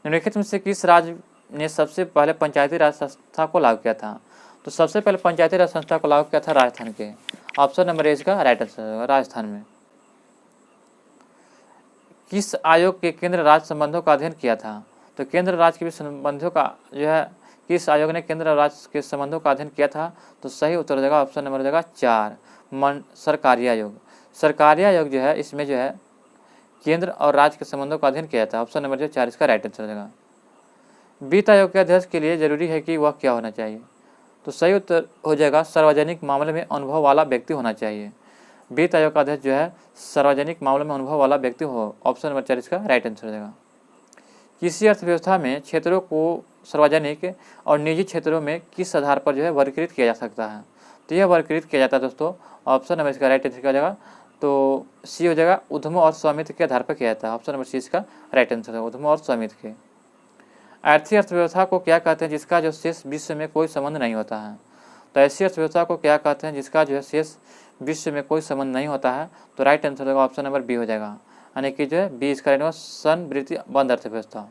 निम्नलिखित में से किस राज्य ने सबसे पहले पंचायती राज संस्था को लागू किया था। तो सबसे पहले पंचायती राज संस्था को लागू किया था राजस्थान के। ऑप्शन नंबर ए इसका राइट आंसर होगा, राजस्थान में। किस आयोग के केंद्र राज्य संबंधों का अध्ययन किया था। तो केंद्र राज्य के संबंधों का जो है किस आयोग ने केंद्र राज्य के संबंधों का अध्ययन किया था। तो सही उत्तर हो जाएगा ऑप्शन नंबर हो जाएगा 4, सरकारी आयोग। सरकारी आयोग जो है इसमें जो है केंद्र और राज्य के संबंधों का अध्ययन किया था। ऑप्शन नंबर जो 4 इसका राइट आंसर हो जाएगा। वित्त आयोग के अध्यक्ष के लिए जरूरी है कि वह क्या होना चाहिए। तो सही उत्तर हो जाएगा सार्वजनिक मामले में अनुभव वाला व्यक्ति होना चाहिए। वित्त आयोग का अध्यक्ष जो है सार्वजनिक मामले में अनुभव वाला व्यक्ति हो। ऑप्शन नंबर 4 इसका राइट आंसर हो जाएगा। किसी अर्थव्यवस्था में क्षेत्रों को सार्वजनिक और निजी क्षेत्रों में किस आधार पर जो है वर्गीकृत किया जा सकता है। तो यह वर्गीकृत किया जाता है दोस्तों, ऑप्शन नंबर इसका राइट आंसर क्या हो जाएगा, तो सी हो जाएगा उद्यमों और स्वामित्व के आधार पर किया जाता है। ऑप्शन नंबर सी इसका राइट आंसर है, उद्यमों और स्वामित्व के। आर्थिक अर्थव्यवस्था को क्या कहते हैं जिसका जो शेष विश्व में कोई संबंध नहीं होता है। तो ऐसी अर्थव्यवस्था को क्या कहते हैं जिसका जो है शेष विश्व में कोई संबंध नहीं होता है? तो राइट आंसर होगा ऑप्शन नंबर बी हो जाएगा, यानी कि जो है बी इसका रहेगा संवृत्ति बंद अर्थव्यवस्था।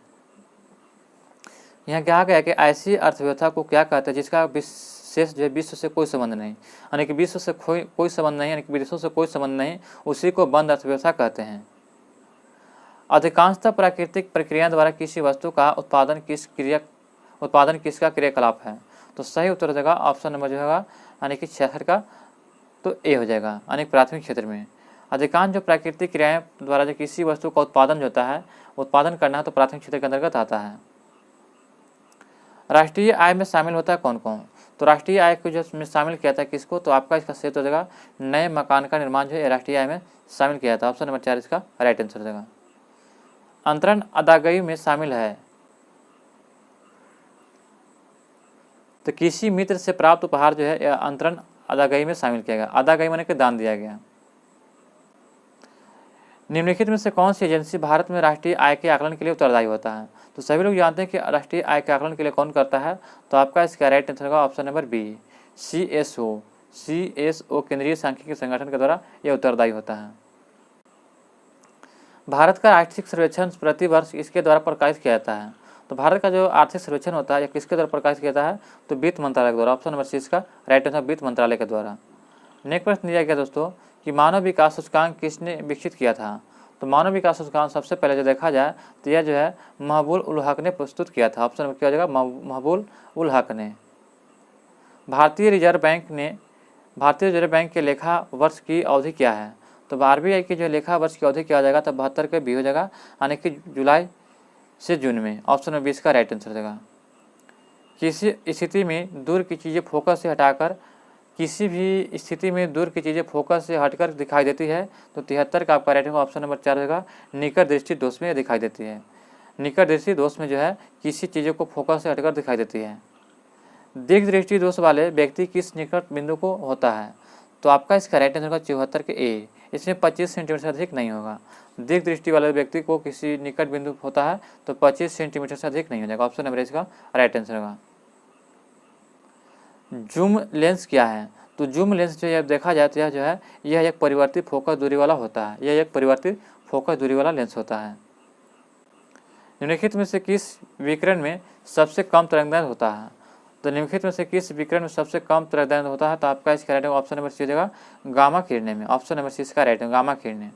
यहाँ क्या गया कि ऐसी अर्थव्यवस्था को क्या कहते हैं जिसका शेष जो है विश्व से कोई संबंध नहीं, यानी कि विश्व से कोई संबंध नहीं, यानी कि विदेशों से कोई संबंध नहीं, उसी को बंद अर्थव्यवस्था कहते हैं। अधिकांशतः प्राकृतिक प्रक्रिया द्वारा किसी वस्तु का उत्पादन किसका क्रियाकलाप है? तो सही उत्तर हो जाएगा ऑप्शन नंबर जो होगा यानी कि 66 का, तो ए हो जाएगा, यानी प्राथमिक क्षेत्र में। अधिकांश जो प्राकृतिक क्रियाएं द्वारा जो किसी वस्तु का उत्पादन जो होता है, उत्पादन करना है तो प्राथमिक क्षेत्र के अंतर्गत आता है। राष्ट्रीय आय में शामिल होता है कौन कौन? तो राष्ट्रीय आय को जो शामिल किया था किसको? तो आपका इसका सही हो जाएगा नए मकान का निर्माण जो है राष्ट्रीय आय में शामिल किया था, ऑप्शन नंबर 4 इसका राइट आंसर हो जाएगा। अंतरण अदायगी में शामिल है, तो किसी मित्र से प्राप्त उपहार जो है अंतरण अदायगी में शामिल किया गया। अदायगी माने कि दान दिया गया। निम्नलिखित में से कौन सी एजेंसी भारत में राष्ट्रीय आय के आकलन के लिए उत्तरदायी होता है? तो सभी लोग जानते हैं कि राष्ट्रीय आय के आकलन के लिए कौन करता है, तो आपका इसका राइट आंसर होगा ऑप्शन नंबर बी CSO केंद्रीय सांख्यिकी संगठन के द्वारा यह उत्तरदायी होता है। भारत का आर्थिक सर्वेक्षण प्रति वर्ष इसके द्वारा प्रकाशित किया जाता है। तो भारत का जो आर्थिक सर्वेक्षण होता है यह किसके द्वारा प्रकाशित किया जाता है? तो वित्त मंत्रालय के द्वारा, ऑप्शन नंबर सी इसका राइट आंसर वित्त मंत्रालय के द्वारा। नेक्स्ट प्रश्न दिया गया दोस्तों कि मानव विकास सूचकांक किसने विकसित किया था? तो मानव विकास सूचकांक सबसे पहले जो देखा जाए तो यह जो है महबूब उल हक ने प्रस्तुत किया था, ऑप्शन नंबर क्या हो जाएगा महबूब उल हक ने। भारतीय रिजर्व बैंक के लेखा वर्ष की अवधि क्या है? तो RBI की जो लेखा वर्ष की अवधि क्या हो जाएगा? तो 72 के बी हो जाएगा, यानी कि जुलाई से जून में, ऑप्शन नंबर 20 का राइट आंसर हो जाएगा। किसी स्थिति में दूर की चीज़ें फोकस से हटाकर दिखाई देती है, तो 73 का आपका राइट ऑप्शन नंबर 4 होगा निकट दृष्टि दोष में दिखाई देती है। निकट दृष्टि दोष में जो है किसी चीज़ों को फोकस से हटकर दिखाई देती है। दीर्घ दृष्टि दोष वाले व्यक्ति किस निकट बिंदु को होता है? तो आपका इसका राइट आंसर होगा 74 के ए, इसमें 25 सेंटीमीटर से अधिक नहीं होगा। दीर्घ दृष्टि वाले व्यक्ति को किसी निकट बिंदु होता है तो 25 सेंटीमीटर से अधिक नहीं हो जाएगा, ऑप्शन नंबर इसका राइट आंसर होगा। जूम लेंस क्या है? तो जूम लेंस जो है देखा जाए तो यह एक परिवर्तित फोकस दूरी वाला होता है, यह एक परिवर्तित फोकस दूरी वाला लेंस होता है। निम्नलिखित में से किस विकिरण में सबसे कम तरंगदैर्घ्य होता है? तो निम्नलिखित में से किस विकिरण में सबसे कम तरंगदैर्घ्य होता है? तो आपका इसका राइट ऑप्शन नंबर सी हो जाएगा गामा किरणें में, ऑप्शन नंबर सी इसका राइट है गामा किरणें।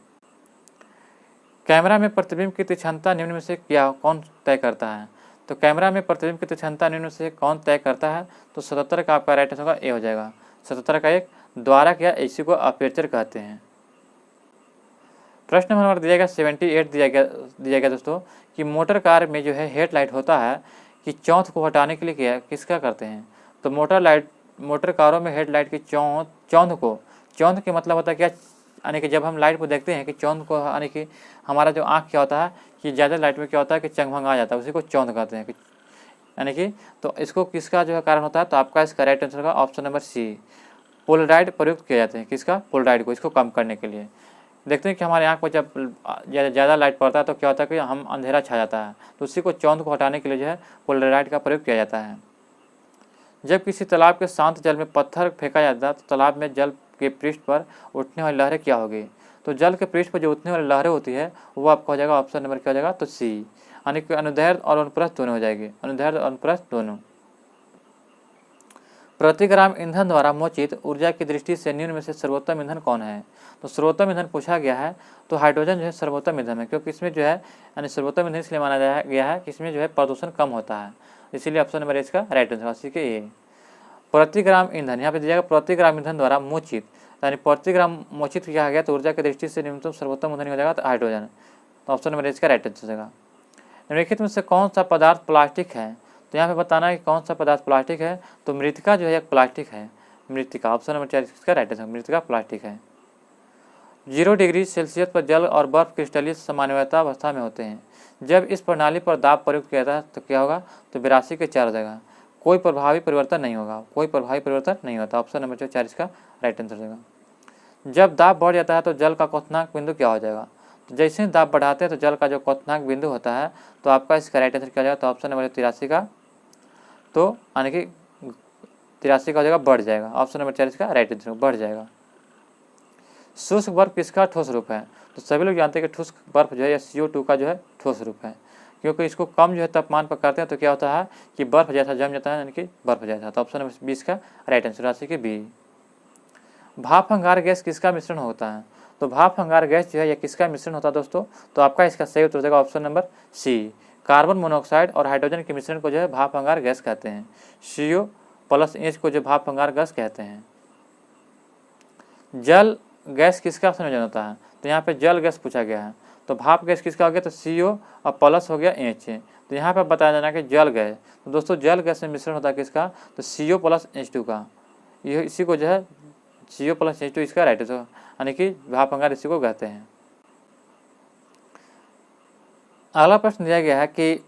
कैमरा में प्रतिबिंब की तीक्ष्णता निम्न में से कौन तय करता है? तो कैमरा में प्रतिबिंब की तीक्ष्णता निम्न में से कौन तय करता है? तो 77 का आपका राइट आंसर होगा ए हो जाएगा। 77 का एक द्वारक या इसी को अपर्चर कहते हैं। प्रश्न नंबर दिया गया 78 दिया गया दोस्तों कि मोटर कार में जो है हेडलाइट होता है कि चौंध को हटाने के लिए किसका करते हैं? तो मोटर कारों में हेडलाइट की चौंध के मतलब होता है क्या, यानी कि जब हम लाइट को देखते हैं कि चौंध को, यानी कि हमारा जो आँख क्या होता है कि ज़्यादा लाइट में क्या होता है कि चंगभंगा आ जाता है, उसी को चौंध कहते हैं, यानी कि तो इसको किसका जो है कारण होता है? तो आपका इसका राइट आंसर होगा ऑप्शन नंबर सी पोलराइड प्रयुक्त किए जाते हैं। किसका? पोलराइड को, इसको कम करने के लिए। देखते हैं कि हमारे आँख पर जब ज़्यादा लाइट पड़ता है तो क्या होता है कि हम अंधेरा छा जाता है, तो उसी को चौंध को हटाने के लिए जो है पोलराइड का प्रयोग किया जाता है। जब किसी तालाब के शांत जल में पत्थर फेंका जाता है तो तालाब में जल के पृष्ठ पर उठने वाली लहरें क्या होगी? तो जल के पृष्ठ पर जो उठने वाली लहरें होती है वो आपका हो जाएगा ऑप्शन नंबर क्या हो जाएगा? तो सी, यानी कि अनुदैर्ध्य और अनुप्रस्थ दोनों हो जाएगी, अनुदैर्ध्य और अनुप्रस्थ दोनों। प्रति ग्राम ईंधन द्वारा मोचित ऊर्जा की दृष्टि से निम्न में से सर्वोत्तम ईंधन कौन है? तो सर्वोत्तम ईंधन पूछा गया है तो हाइड्रोजन जो है सर्वोत्तम ईंधन है, क्योंकि इसमें जो है यानी सर्वोत्तम ईंधन इसलिए माना गया है कि इसमें जो है प्रदूषण कम होता है, इसीलिए ऑप्शन नंबर इसका राइट आंसर सी के ए। प्रति ग्राम ईंधन यहाँ पे दिया गया प्रति ग्राम ईंधन द्वारा मोचित, यानी प्रति ग्राम मोचित किया गया तो ऊर्जा की दृष्टि से न्यूनतम सर्वोत्तम ईंधन हो जाएगा तो हाइड्रोजन, तो ऑप्शन नंबर इसका राइट आंसर होगा। निम्नलिखित में से कौन सा पदार्थ प्लास्टिक है? तो यहाँ पे बताना है कि कौन सा पदार्थ प्लास्टिक है। तो मृतिका जो है एक प्लास्टिक है, मृतिका, ऑप्शन नंबर 4 इसका राइट आंसर, मृतिका प्लास्टिक है। 0 डिग्री सेल्सियस पर जल और बर्फ क्रिस्टलीय सामान्यता अवस्था में होते हैं। जब इस प्रणाली पर दाब प्रयुक्त किया जाता है तो क्या होगा? तो 82 के 4 हो जाएगा। कोई प्रभावी परिवर्तन नहीं होगा, कोई प्रभावी परिवर्तन नहीं होता, ऑप्शन नंबर 4 इसका राइट आंसर होगा। जब दाब बढ़ जाता है तो जल का क्वथनांक बिंदु क्या हो जाएगा? तो जैसे ही दाब बढ़ाते हैं तो जल का जो क्वथनांक बिंदु होता है तो आपका इसका राइट आंसर क्या हो जाएगा? तो ऑप्शन नंबर 83 का, तो यानी कि 83 का हो जाएगा बढ़ जाएगा। ऑप्शन नंबर 4 इसका राइट आंसर बढ़ जाएगा। शुष्क बर्फ किसका ठोस रूप है? तो सभी लोग जानते हैं कि शुष्क बर्फ जो है या CO2 का जो है ठोस रूप है, क्योंकि इसको कम जो है तापमान पर करते हैं तो क्या होता है कि बर्फ जैसा जम जाता है, यानी कि बर्फ जैसा। तो ऑप्शन नंबर 20 का राइट आंसर राशि के बी। भाप अंगार गैस किसका मिश्रण होता है? तो भाप अंगार गैस जो है यह किसका मिश्रण होता है दोस्तों? तो आपका इसका सही उत्तर हो जाएगा option number C. Carbon monoxide और हाइड्रोजन के मिश्रण को जो है भाप अंगार गैस कहते हैं। CO+H को जो भाप अंगार गैस कहते हैं। जल गैस किसका संयोजन होता है? तो यहाँ पे जल गैस पूछा गया है, तो भाप गैस किसका हो गया? तो CO और प्लस हो गया H। तो यहाँ पे बताया जाना कि जल गैस, तो दोस्तों जल गैस में मिश्रण होता है किसका? तो CO+H2 का। ये इसी को जो है CO+H2 इसका राइट आंसर, यानी कि भाप अंगार इसी को कहते हैं। अगला प्रश्न दिया गया है कि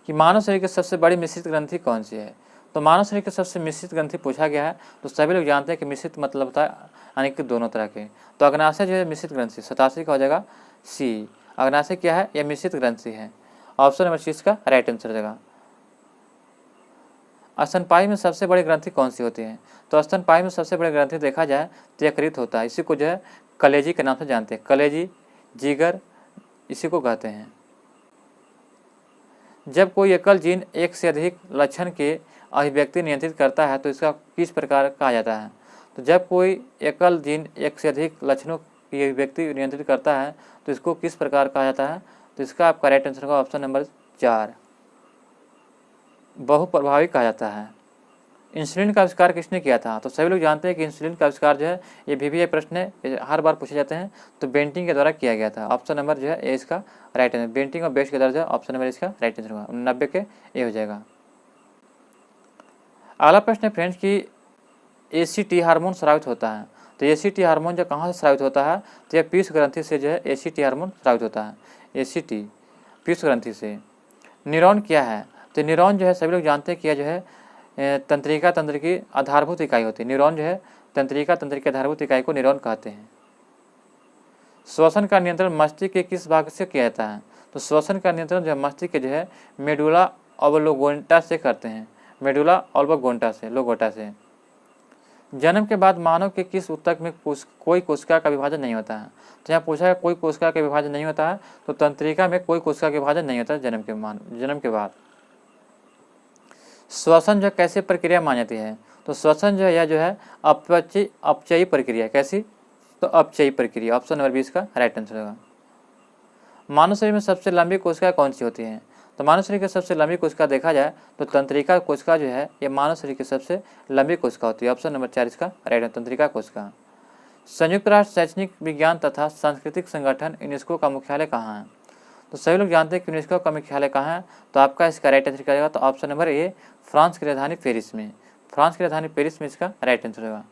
मानव शरीर की सबसे बड़ी मिश्रित ग्रंथि कौन सी है? तो मानव शरीर की सबसे मिश्रित ग्रंथि पूछा गया है, तो सभी लोग जानते हैं कि मिश्रित मतलब होता है यानी कि दोनों तरह के। तो अग्नाशय जो है मिश्रित ग्रंथि, 87 का हो जाएगा सी। अग्नाशय क्या है? यह मिश्रित ग्रंथि है। ऑप्शन नंबर 6 का राइट आंसर हो जाएगा। स्तनपायी में सबसे बड़ी ग्रंथि कौन सी होती है? तो स्तनपायी में सबसे बड़ी ग्रंथि देखा जाए तो यकृत होता है। इसी को जो है कलेजी के नाम से जानते हैं, कलेजी, जिगर इसी को कहते हैं। जब कोई एकल जीन एक से अधिक लक्षण के अभिव्यक्ति नियंत्रित करता है तो इसका किस प्रकार कहा जाता है? तो जब कोई एकल जीन एक से अधिक लक्षणों की अभिव्यक्ति नियंत्रित करता है तो इसको किस प्रकार कहा जाता है? तो इसका आपका राइट आंसर होगा ऑप्शन नंबर 4, बहुप्रभावी कहा जाता है। इंसुलिन का आविष्कार किसने किया था? तो सभी लोग जानते हैं कि इंसुलिन का आविष्कार जो है ये VVI प्रश्न है, हर बार पूछे जाते हैं, तो बेंटिंग के द्वारा किया गया था। ऑप्शन नंबर जो है ए इसका राइट आंसर, बेंटिंग और बेस्ट के द्वारा जो है ऑप्शन नंबर इसका राइट आंसर होगा, 90 के ए हो जाएगा। अगला प्रश्न है फ्रेंड्स कि ACT हार्मोन स्रावित होता है। तो ACT हार्मोन जो कहाँ से स्रावित होता है? तो यह पीयूष ग्रंथि से जो है ACT हार्मोन स्रावित होता है। ACT पीयूष ग्रंथि से। न्यूरॉन क्या है? तो न्यूरॉन जो है सभी लोग जानते हैं कि यह जो है तंत्रिका तंत्र की आधारभूत इकाई होती है। न्यूरॉन जो है तंत्रिका तंत्र की आधारभूत इकाई को न्यूरॉन कहते हैं। श्वसन का नियंत्रण मस्तिष्क के किस भाग से किया जाता है? तो श्वसन का नियंत्रण जो है मस्तिष्क के जो है मेडुला ऑब्लोंगेटा से करते हैं, मेडुला ऑब्लोंगेटा से, लोगोटा से। जन्म के बाद मानव के किस ऊतक में कोई कोशिका का विभाजन नहीं होता है? तो यहाँ पूछा है कोई कोशिका का विभाजन नहीं होता है, तो तंत्रिका में कोई कोशिका का विभाजन नहीं होता है जन्म के बाद। श्वसन जो कैसे प्रक्रिया मानी जाती है? तो श्वसन जो है यह जो है अपचयी प्रक्रिया। कैसी? तो अपचयी प्रक्रिया। ऑप्शन नंबर 20 का राइट आंसर होगा। मानव शरीर में सबसे लंबी कोशिका कौन सी होती है? तो मानव शरीर की सबसे लंबी कोशिका देखा जाए तो तंत्रिका कोशिका जो है ये मानव शरीर की सबसे लंबी कोशिका होती है। ऑप्शन नंबर 4 इसका राइट आंसर, तंत्रिका कोशिका। संयुक्त राष्ट्र शैक्षणिक विज्ञान तथा सांस्कृतिक संगठन यूनेस्को का मुख्यालय कहाँ है? तो सभी लोग जानते हैं कि यूनेस्को का मुख्यालय कहाँ है, तो आपका इसका राइट आंसर क्या होगा? तो ऑप्शन नंबर ए, फ्रांस की राजधानी पेरिस में। फ्रांस की राजधानी पेरिस में इसका राइट आंसर होगा,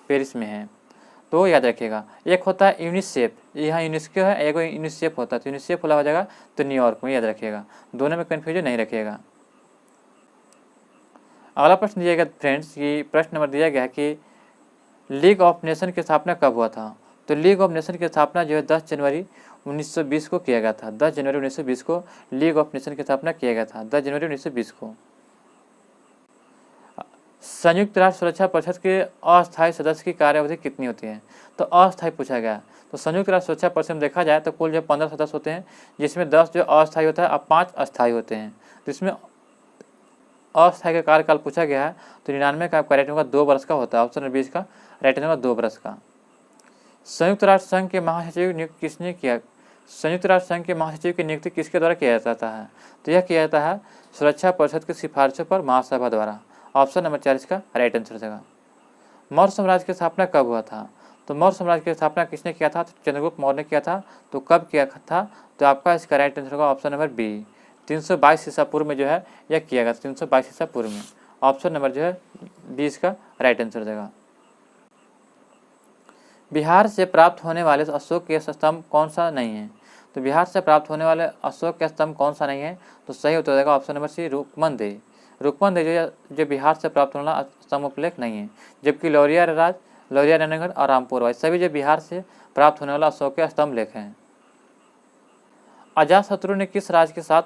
पेरिस में है। तो याद रखिएगा, एक होता है यूनिसेफ, यहाँ यूनेस्को है, एक यूनिसेफ होता है, तो यूनिसेफ वाला हो जाएगा तो न्यूयॉर्क में, याद रखिएगा, दोनों में कन्फ्यूजन नहीं रखिएगा। अगला प्रश्न दिया गया फ्रेंड्स कि प्रश्न नंबर दिया गया है कि लीग ऑफ नेशन की स्थापना कब हुआ था? तो लीग ऑफ नेशन की स्थापना जो है 10 जनवरी 1920 को किया गया था। 10 जनवरी 1920 को लीग ऑफ नेशन की स्थापना किया गया था, 10 जनवरी 1920 को। संयुक्त राष्ट्र सुरक्षा परिषद के अस्थायी सदस्य की कार्यावधि कितनी होती है? तो अस्थायी पूछा गया, तो संयुक्त राष्ट्र सुरक्षा परिषद में देखा जाए तो कुल जो 15 सदस्य होते हैं, जिसमें 10 जो अस्थायी होता है और 5 अस्थायी होते हैं। तो इसमें अस्थायी का कार्यकाल पूछा गया है, तो 99 का आपका राइट होगा 2 वर्ष का होता है। ऑप्शन नंबर 20 का राइट होगा 2 वर्ष का। संयुक्त राष्ट्र संघ के महासचिव नियुक्त किसने किया? संयुक्त राष्ट्र संघ के महासचिव की नियुक्ति किसके द्वारा किया जाता है? तो यह किया जाता है सुरक्षा परिषद की सिफारिशों पर महासभा द्वारा। ऑप्शन नंबर 4 इसका राइट आंसर देगा। मौर्य साम्राज्य की स्थापना कब हुआ था? तो मौर्य साम्राज्य की स्थापना किसने किया था? तो चंद्रगुप्त मौर्य ने किया था। तो कब किया था? तो आपका इसका राइट आंसर होगा ऑप्शन नंबर बी, 322 ईसा पूर्व में जो है यह किया गया, 322 ईसा पूर्व में। ऑप्शन नंबर जो है 20 का राइट आंसर देगा। बिहार से प्राप्त होने वाले अशोक के स्तंभ कौन सा नहीं है? तो बिहार से प्राप्त होने वाले अशोक के स्तंभ कौन सा नहीं है? तो सही उत्तर देगा ऑप्शन नंबर सी, रुक्मनदेही। रुक्मनदेही जो बिहार से प्राप्त होने वाला स्तंभ उपलेख नहीं है, जबकि लौरिया राज, लौरिया रानीगढ़ और रामपुर वाई सभी जो बिहार से प्राप्त होने वाला अशोक के स्तंभ लेख हैं। अजातशत्रु ने किस राज्य के साथ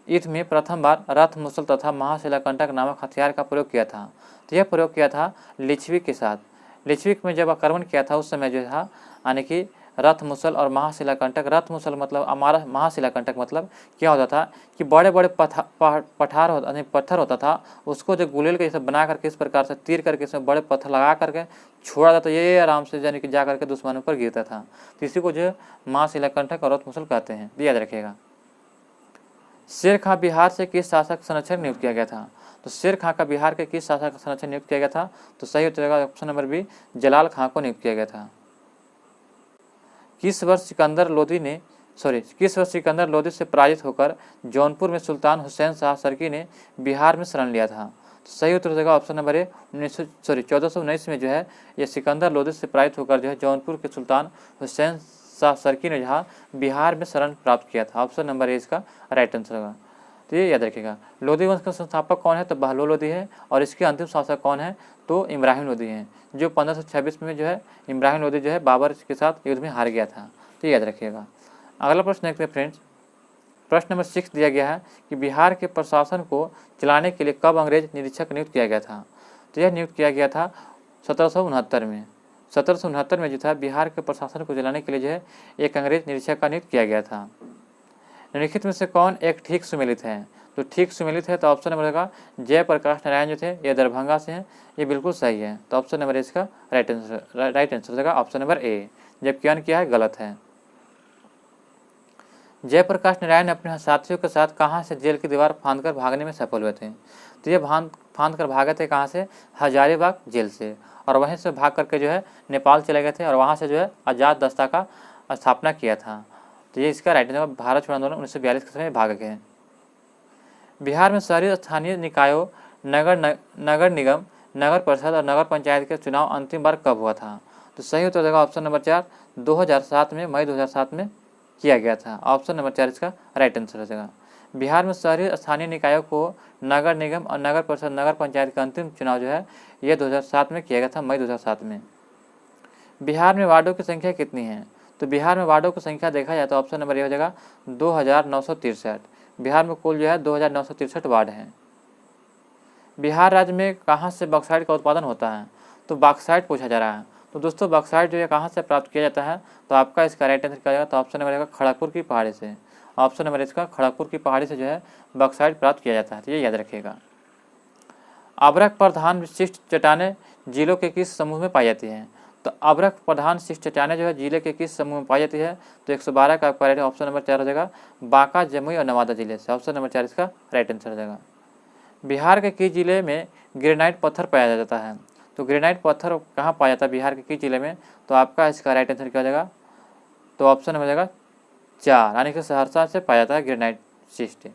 युद्ध में प्रथम बार रथ, मुसल तथा महाशिलाकंटक नामक हथियार का प्रयोग किया था? तो यह प्रयोग किया था लिच्छविक के साथ। लिच्छविक में जब आक्रमण किया था उस समय जो था यानी कि रथ, मुसल और महाशिलाकंटक। रथ, मुसल मतलब हमारा, महाशिलाकंटक मतलब क्या होता था कि बड़े बड़े पत्थर होता था, उसको जो गुलेल के जैसे बना करके इस प्रकार से तीर करके इसमें बड़े पत्थर लगा करके छोड़ा जाता, ये आराम से यानी कि जा करके दुश्मनों पर गिरता था। तो इसी को जो महाशिलाकंटक और रथ, मुसल कहते हैं, याद रखिएगा। शेर खां बिहार से किस शासक संरक्षक नियुक्त किया गया था? तो शेर खां का बिहार के किस शासक संरक्षक नियुक्त किया गया था? तो सही उत्तर होगा ऑप्शन नंबर बी, जलाल खां को नियुक्त किया गया था। किस वर्ष सिकंदर लोदी से पराजित होकर जौनपुर में सुल्तान हुसैन शाह सरकी ने बिहार में शरण लिया था? तो सही उत्तर होगा ऑप्शन नंबर ए, 1419 में जो है ये सिकंदर लोदी से पराजित होकर जो है जौनपुर के सुल्तान हुसैन शाह सरकी ने जहाँ बिहार में शरण प्राप्त किया था। ऑप्शन नंबर ए इसका राइट आंसर होगा। तो ये याद रखिएगा। लोदी वंश का संस्थापक कौन है? तो बहलोल लोदी है। और इसके अंतिम शासक कौन है? तो इब्राहिम लोदी हैं, जो 1526 में जो है इब्राहिम लोदी जो है बाबर के साथ युद्ध में हार गया था। तो याद रखिएगा। अगला प्रश्न देखते हैं फ्रेंड्स। प्रश्न नंबर 6 दिया गया है कि बिहार के प्रशासन को चलाने के लिए कब अंग्रेज निरीक्षक नियुक्त किया गया था? तो यह नियुक्त किया गया था 1769 में। 1769 में जो था बिहार के प्रशासन को चलाने के लिए जो है एक अंग्रेज निरीक्षक का नियुक्त किया गया था। निम्नलिखित में से कौन एक ठीक सुमेलित है? तो ठीक सुमेलित है तो ऑप्शन नंबर होगा जयप्रकाश नारायण जो थे ये दरभंगा से हैं, ये बिल्कुल सही है। तो ऑप्शन नंबर इसका राइट आंसर होगा ऑप्शन नंबर ए, जबकि अन्य क्या है गलत है। जयप्रकाश नारायण अपने साथियों के साथ कहाँ से जेल की दीवार फांदकर भागने में सफल हुए थे? तो ये फांद कर भागे थे कहाँ से? हजारीबाग जेल से। और वहीं से भाग करके जो है नेपाल चले गए थे और वहाँ से जो है आज़ाद दस्ता का स्थापना किया था। तो ये इसका राइट आंसर, भारत छोड़ो आंदोलन 1942 के समय भाग गए। बिहार में शहरी स्थानीय निकायों, नगर निगम, नगर परिषद और नगर पंचायत के चुनाव अंतिम बार कब हुआ था? तो सही उत्तर देगा ऑप्शन नंबर 4, 2007 में, मई 2007 में किया गया था। ऑप्शन नंबर 4 इसका राइट आंसर हो जाएगा। बिहार में शहरी स्थानीय निकायों को नगर निगम और नगर परिषद, नगर पंचायत का अंतिम चुनाव जो है ये 2007 में किया गया था, मई 2007 में। बिहार में वार्डों की संख्या कितनी है? तो बिहार में वार्डों की संख्या देखा जाए तो ऑप्शन नंबर ये हो जाएगा 2963। बिहार में कुल जो है 2963 वार्ड हैं। बिहार राज्य में कहाँ से बॉक्साइट का उत्पादन होता है? तो बॉक्साइट पूछा जा रहा है। तो दोस्तों बॉक्साइट जो है कहाँ से प्राप्त किया जाता है? तो आपका इसका राइट आंसर क्या जाएगा? तो ऑप्शन नंबर खड़गपुर की पहाड़ी से। ऑप्शन नंबर इसका खड़गपुर की पहाड़ी से जो है बॉक्साइट प्राप्त किया जाता है। तो ये याद रखिएगा। अभ्रक प्रधान विशिष्ट चट्टानें जिलों के किस समूह में पाई जाती हैं? तो अभ्रक प्रधान विशिष्ट चट्टानें जो है जिले के किस समूह में पाई जाती है? तो 112 का आपका राइट ऑप्शन नंबर 4 हो जाएगा, बांका, जमुई और नवादा जिले से। ऑप्शन नंबर 4 इसका राइट आंसर हो जाएगा। बिहार के किस जिले में ग्रेनाइट पत्थर पाया जाता है? तो ग्रेनाइट पत्थर कहाँ पाया जाता है बिहार के किस जिले में? तो आपका इसका राइट आंसर क्या हो जाएगा? तो ऑप्शन नंबर हो जाएगा 4, यानी कि सहरसा से पाया जाता है ग्रेनाइट शिस्ट।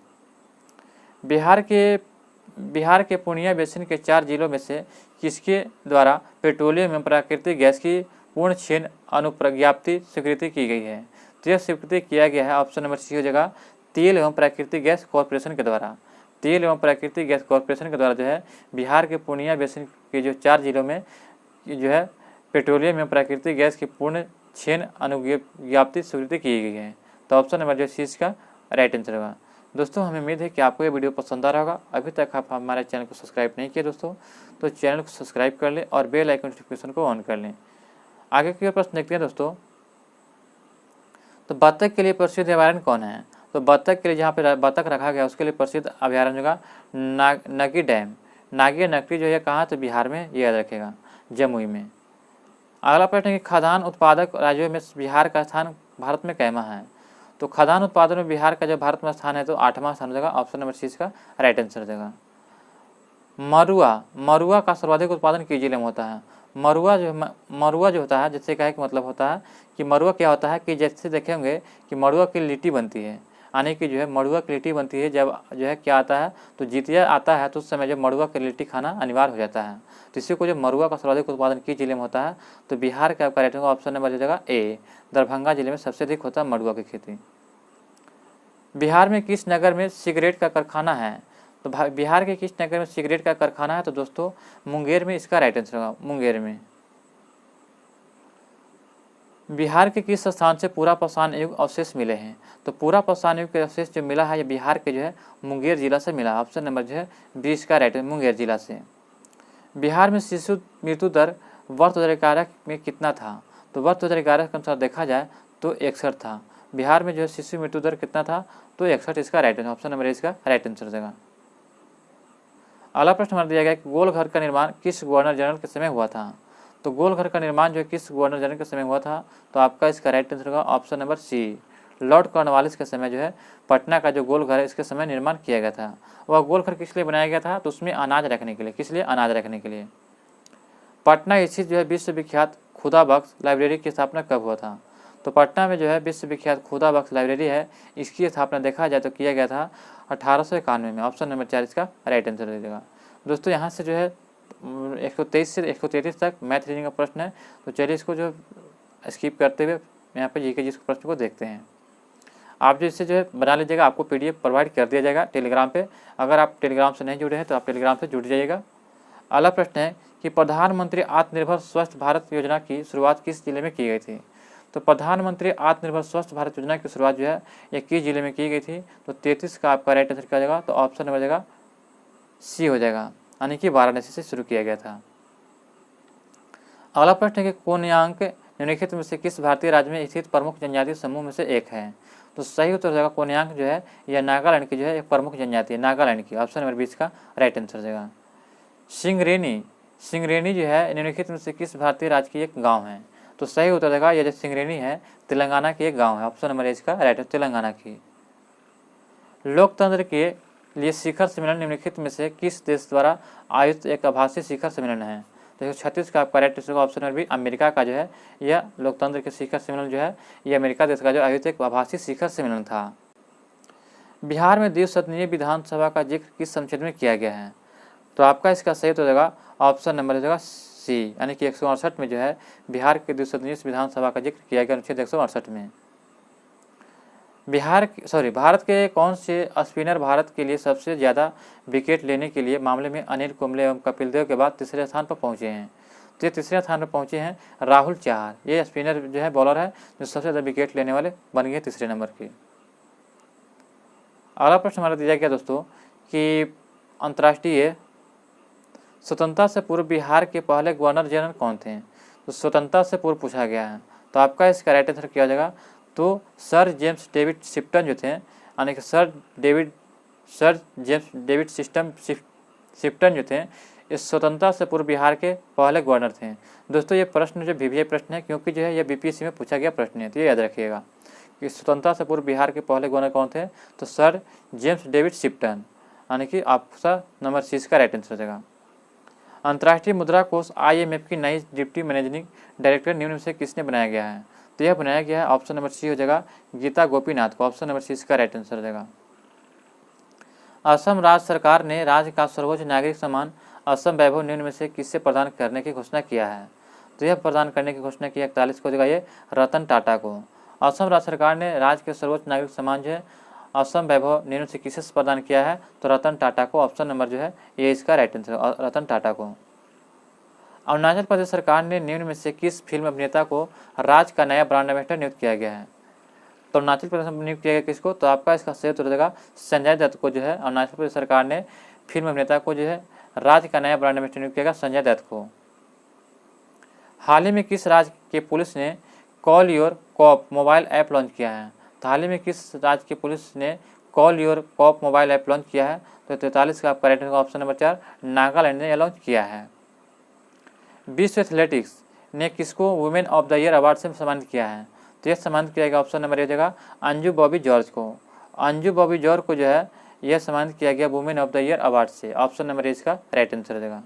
बिहार के पूर्णिया बेसिन के 4 जिलों में से किसके द्वारा पेट्रोलियम एवं प्राकृतिक गैस की पूर्ण क्षीण अनुप्रज्ञप्ति स्वीकृति की गई है? तो यह स्वीकृति किया गया है ऑप्शन नंबर सी हो जाएगा, तेल एवं प्राकृतिक गैस कॉरपोरेशन के द्वारा। तेल एवं प्राकृतिक गैस कॉरपोरेशन के द्वारा जो है बिहार के पूर्णिया बेसिन के जो 4 जिलों में जो है पेट्रोलियम एवं प्राकृतिक गैस की पूर्ण क्षीण अनुज्ञप्ति स्वीकृति की गई है। तो ऑप्शन नंबर जो सी इसका राइट आंसर होगा। दोस्तों हमें उम्मीद है कि आपको ये वीडियो पसंद आ रहा होगा। अभी तक आप हमारे चैनल को सब्सक्राइब नहीं किए दोस्तों तो चैनल को सब्सक्राइब कर लें और बेल आइकन नोटिफिकेशन को ऑन कर लें। आगे के प्रश्न देखते हैं दोस्तों। तो बत्तख के लिए प्रसिद्ध अभयारण्य कौन है? तो बत्तख के लिए जहाँ पे बत्तख रखा गया उसके लिए प्रसिद्ध अभयारण्य होगा नगी डैम। नागी नकटी जो है कहाँ? तो बिहार में, ये याद रखेगा, जमुई में। अगला प्रश्न है कि खाद्यान्न उत्पादक राज्यों में बिहार का स्थान भारत में कैमा है? तो खाद्यान्न उत्पादन में बिहार का जो भारत में स्थान है तो 8वां स्थान हो जाएगा। ऑप्शन नंबर सी इसका राइट आंसर हो जाएगा। मरुआ का सर्वाधिक उत्पादन किस जिले में होता है? मरुआ जो होता है, जिससे कहे कि मतलब होता है कि मरुआ क्या होता है कि जैसे देखेंगे कि मरुआ की लिट्टी बनती है, यानी कि जो है मरुआ की लिट्टी बनती है जब जो है क्या आता है तो जितिया आता है तो उस समय जो मरुआ की लिट्टी खाना अनिवार्य हो जाता है। तो इसी को जो मरुआ का सर्वाधिक उत्पादन किस जिले में होता है? तो बिहार का आपका राइट होगा ऑप्शन नंबर हो जाएगा ए, दरभंगा जिले में सबसे अधिक होता है मरुआ की खेती। बिहार में किस नगर में सिगरेट का कारखाना है? तो बिहार के किस नगर में सिगरेट का कारखाना है? तो दोस्तों मुंगेर में इसका राइट आंसर होगा, मुंगेर में। बिहार के किस स्थान से पूरा पाषाण युग अवशेष मिले हैं? तो पूरा पाषाण युग के अवशेष जो मिला है ये बिहार के जो है मुंगेर जिला से मिला। ऑप्शन नंबर जो है 20 का राइट है, मुंगेर जिला से। बिहार में शिशु मृत्यु दर वर्ष 2011 में कितना था? तो वर्ष 2011 के अनुसार देखा जाए तो 61 था। बिहार में जो है शिशु मृत्यु दर कितना था? तो 61, इसका राइट है, ऑप्शन नंबर इसका राइट आंसर देगा। अगला प्रश्न हमारा दिया गया कि गोल घर का निर्माण किस गवर्नर जनरल के समय हुआ था? तो गोल घर का निर्माण जो है किस गवर्नर जनरल के समय हुआ था? तो आपका इसका राइट आंसर होगा option number C, Lord Cornwallis के समय जो है पटना का जो गोल घर है इसके समय निर्माण किया गया था। वह गोल घर किस लिए बनाया गया था? तो उसमें अनाज रखने के लिए। किस लिए? अनाज रखने के लिए। पटना स्थित जो है विश्वविख्यात खुदा बख्श लाइब्रेरी की स्थापना कब हुआ था? तो पटना में जो है विश्वविख्यात खुदा बख्श लाइब्रेरी है, इसकी स्थापना देखा जाए तो किया गया था 1891 में। ऑप्शन नंबर 4 इसका राइट आंसर दे देगा। दोस्तों यहाँ से जो है 123 से 133 तक मैथ रीजनिंग का प्रश्न है, तो चलिए इसको जो स्किप करते हुए यहाँ पर जीके जिस प्रश्न को देखते हैं। आप जो इससे जो है बना लीजिएगा, आपको PDF प्रोवाइड कर दिया जाएगा टेलीग्राम पे। अगर आप टेलीग्राम से नहीं जुड़े हैं तो आप टेलीग्राम से जुड़ जाइएगा। अगला प्रश्न है कि प्रधानमंत्री आत्मनिर्भर स्वस्थ भारत योजना की शुरुआत किस जिले में की गई थी? तो प्रधानमंत्री आत्मनिर्भर स्वस्थ भारत योजना की शुरुआत जो है ये किस जिले में की गई थी? तो 33 का आपका राइट आंसर क्या हो जाएगा? तो ऑप्शन नंबर जाएगा सी हो जाएगा, यानी कि वाराणसी से शुरू किया गया था। अगला प्रश्न है कि कोन्यांक निम्नलिखित में से किस भारतीय राज्य में स्थित प्रमुख जनजातीय समूह में से एक है? तो सही उत्तर हो जाएगा कोन्यांक जो है यह नागालैंड की जो है एक प्रमुख जनजाति है, नागालैंड की। ऑप्शन नंबर 20 का राइट आंसर हो जाएगा। सिंगरेनी जो है निम्नलिखित में से किस भारतीय राज्य की एक गांव है? तो सही उत्तर देगा यह जो सिंगरेनी है तेलंगाना की एक गांव है। ऑप्शन नंबर इसका राइट है, तेलंगाना की। लोकतंत्र के लिए शिखर सम्मेलन निम्नलिखित में से किस देश द्वारा आयोजित एक आभासी शिखर सम्मेलन है? तो 36 का आपका राइट आंसर होगा ऑप्शन नंबर बी, अमेरिका का जो है यह लोकतंत्र के शिखर सम्मेलन जो है यह अमेरिका देश का जो आयोजित एक आभासी शिखर सम्मेलन था। बिहार में द्विसदनीय विधानसभा का जिक्र किस अनुच्छेद में किया गया है? तो आपका इसका सही हो जाएगा ऑप्शन नंबर हो जाएगा सी, यानी कि 168 में जो है बिहार के द्विसदनीय विधानसभा का जिक्र किया गया अनुच्छेद 168 में। भारत के कौन से स्पिनर भारत के लिए सबसे ज़्यादा विकेट लेने के लिए मामले में अनिल कुंबले एवं कपिल देव के बाद तीसरे स्थान पर पहुंचे हैं? तो ये तीसरे स्थान पर पहुंचे हैं राहुल चहार। ये स्पिनर जो है बॉलर है जो सबसे ज़्यादा विकेट लेने वाले बन गए तीसरे नंबर के। अगला प्रश्न हमारा दिया गया दोस्तों कि अंतर्राष्ट्रीय स्वतंत्रता से पूर्व बिहार के पहले गवर्नर जनरल कौन थे? तो स्वतंत्रता से पूर्व पूछा गया है, तो आपका इसका राइट आंसर क्या हो जाएगा? तो सर जेम्स डेविड शिफ्टन जो थे, यानी कि सर जेम्स डेविड शिफ्टन जो थे इस स्वतंत्रता से पूर्व बिहार के पहले गवर्नर थे। दोस्तों ये प्रश्न जो VVI प्रश्न है, क्योंकि जो है यह BPSC में पूछा गया प्रश्न है, तो ये याद रखिएगा कि स्वतंत्रता से पूर्व बिहार के पहले गवर्नर कौन थे? तो सर जेम्स डेविड शिफ्टन, यानी कि आपका नंबर 6 का राइट आंसर हो जाएगा। अंतर्राष्ट्रीय मुद्रा कोष IMF की नई डिप्टी मैनेजिंग डायरेक्टर निम्न में से किसने बनाया गया है? तो यह बनाया गया है ऑप्शन नंबर सी हो जाएगा गीता गोपीनाथ को। ऑप्शन नंबर 6 का राइट आंसर हो जाएगा। असम राज्य सरकार ने राज्य का सर्वोच्च नागरिक सम्मान असम वैभव निम्न में से किससे प्रदान करने की घोषणा किया है? तो यह प्रदान करने की घोषणा की 41 को हो जाएगा ये रतन टाटा को। असम राज्य सरकार ने राज्य के सर्वोच्च नागरिक सम्मान जो है असम वैभव निम्न से किसे प्रदान किया है? तो रतन टाटा को। ऑप्शन नंबर जो है ये इसका राइट आंसर, रतन टाटा को। अरुणाचल प्रदेश सरकार ने निम्न में से किस फिल्म अभिनेता को राज्य का नया ब्रांड एम्बेसडर नियुक्त किया गया है? तो अरुणाचल प्रदेश में नियुक्त किया गया किसको? तो आपका इसका सही उत्तर हो जाएगा संजय दत्त को। जो है अरुणाचल प्रदेश सरकार ने फिल्म अभिनेता को जो है राज्य का नया ब्रांड एम्बेसडर नियुक्त किया गया संजय दत्त को। हाल ही में किस राज्य के पुलिस ने call your cop mobile app launch किया है? तो हाल ही में किस राज्य की पुलिस ने call your cop mobile app launch किया है? तो 43 का आपका right answer option number 4 Nagaland ने यह लॉन्च किया है। विश्व एथलेटिक्स ने किसको women of the year award से सम्मानित किया है? तो यह सम्मानित किया गया ऑप्शन नंबर ए जगह अंजू बॉबी जॉर्ज को। अंजू बॉबी जॉर्ज को जो है यह सम्मानित किया गया women of the year award से। ऑप्शन नंबर ए इसका राइट आंसर हो जाएगा।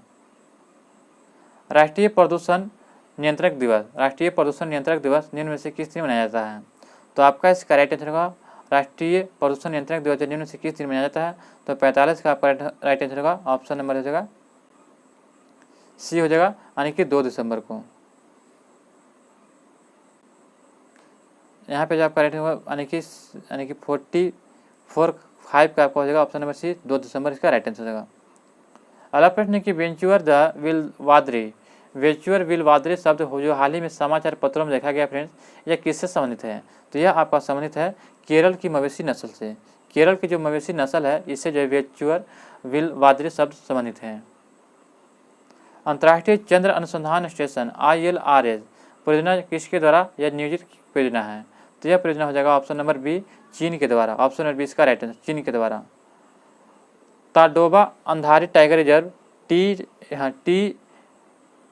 राष्ट्रीय प्रदूषण नियंत्रक दिवस निम्न में से किस दिन मनाया जाता है? तो आपका इसका राइट आंसर होगा राष्ट्रीय प्रदूषण नियंत्रक दिवस निम्न में से किस दिन मनाया जाता है? तो 45 का आपका राइट आंसर होगा ऑप्शन नंबर हो जाएगा सी हो जाएगा, यानी कि 2 दिसंबर को। यहाँ पे जो आपका राइट होगा यानी कि 44 का आपका हो जाएगा ऑप्शन नंबर सी 2 दिसंबर इसका राइट आंसर होगा। अगला प्रश्न है कि वेंचुअर द विल वाद्री वेचुअर विल वादरी शब्द हो जो हाल ही में समाचार पत्रों में देखा गया फ्रेंड्स, यह किससे संबंधित है? तो यह आपका संबंधित है केरल की मवेशी नस्ल से। केरल की जो मवेशी नस्ल है इससे जो है वेचुअर विल वादरी शब्द संबंधित है। अंतर्राष्ट्रीय चंद्र अनुसंधान स्टेशन ILRS परियोजना किसके द्वारा यह नियोजित परियोजना है? तो यह परियोजना हो जाएगा ऑप्शन नंबर बी, चीन के द्वारा। ऑप्शन नंबर बी इसका राइट आंसर, चीन के द्वारा। Tadoba Andhari tiger reserve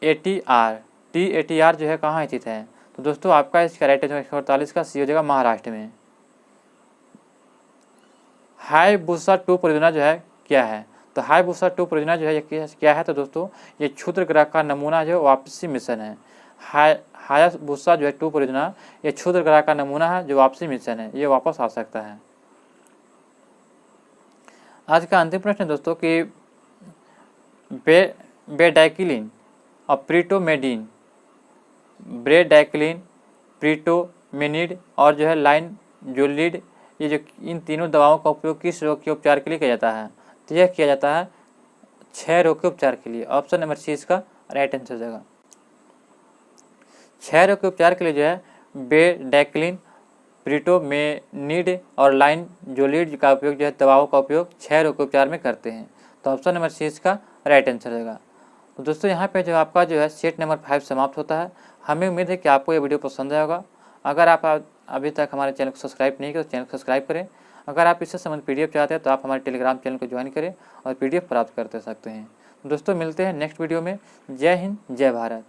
TATR जो है कहाँ स्थित है? तो दोस्तों आपका इसका राइट आंसर 148 का सी हो जाएगा महाराष्ट्र में। हायाबुसा 2 परियोजना जो है क्या है? तो हायाबुसा 2 परियोजना जो है ये क्या है? तो दोस्तों ये क्षुद्र ग्रह का नमूना जो वापसी मिशन है। हायाबुसा जो है 2 परियोजना ये क्षुद्र ग्रह का नमूना है जो वापसी मिशन है, ये वापस आ सकता है। आज का अंतिम प्रश्न है दोस्तों कि बेडाइक्लिन और प्रीटोमेडिन, ब्रेडाइक्लिन, प्रीटोमेनिड और जो है लाइनजोलिड, ये जो इन तीनों दवाओं का उपयोग किस रोग के उपचार के लिए किया जाता है? तो यह किया जाता है क्षय रोग के उपचार के लिए। ऑप्शन नंबर सी इसका राइट आंसर हो जाएगा। क्षय रोग के उपचार के लिए जो है बेडाइक्लिन, प्रीटोमेनिड और लाइनजोलिड का उपयोग जो है दवाओं का उपयोग क्षय रोग के उपचार में करते हैं। तो ऑप्शन नंबर सी इसका राइट आंसर रहेगा। तो दोस्तों यहाँ पे जो आपका जो है सेट नंबर 5 समाप्त होता है। हमें उम्मीद है कि आपको ये वीडियो पसंद आया होगा। अगर आप अभी तक हमारे चैनल को सब्सक्राइब नहीं किया तो चैनल को सब्सक्राइब करें। अगर आप इससे संबंधित PDF चाहते हैं तो आप हमारे टेलीग्राम चैनल को ज्वाइन करें और PDF प्राप्त करते सकते हैं। दोस्तों मिलते हैं नेक्स्ट वीडियो में। जय हिंद, जय भारत।